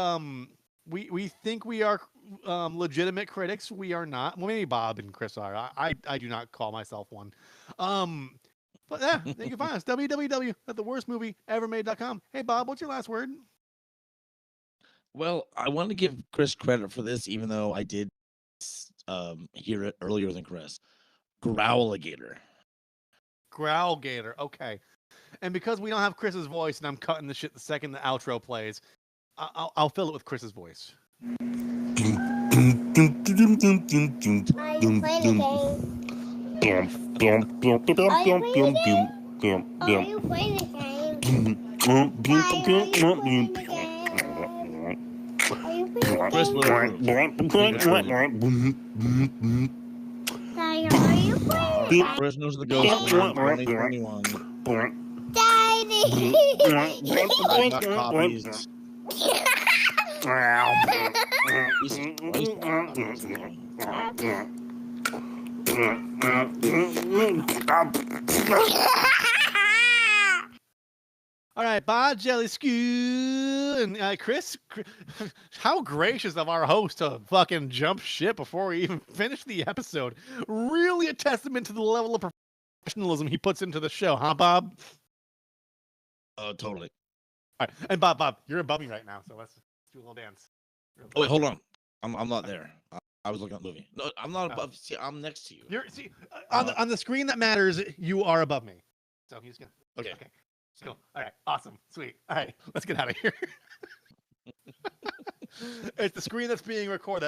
think we are legitimate critics. We are not. Well, maybe Bob and Chris are. I do not call myself one. But yeah, you can find us www.theworstmovieevermade.com. Hey Bob, what's your last word? Well, I want to give Chris credit for this, even though I did hear it earlier than Chris. Growligator. Growligator. Okay. And because we don't have Chris's voice, and I'm cutting the shit the second the outro plays, I'll fill it with Chris's voice. Are you playing Prisoners of the Ghostland 2021. Daddy! I got copies. All right, bye, Jelly Skew. And Chris, how gracious of our host to fucking jump ship before we even finish the episode. Really a testament to the level of professionalism he puts into the show, huh, Bob? Totally. All right, and Bob, you're above me right now, so let's do a little dance. Oh, wait, hold on. I'm not there. I was looking at the movie. No, I'm not above. See, I'm next to you. On the screen that matters, you are above me. So he's gonna. Okay. Cool. All right. Awesome. Sweet. All right. Let's get out of here. It's the screen that's being recorded.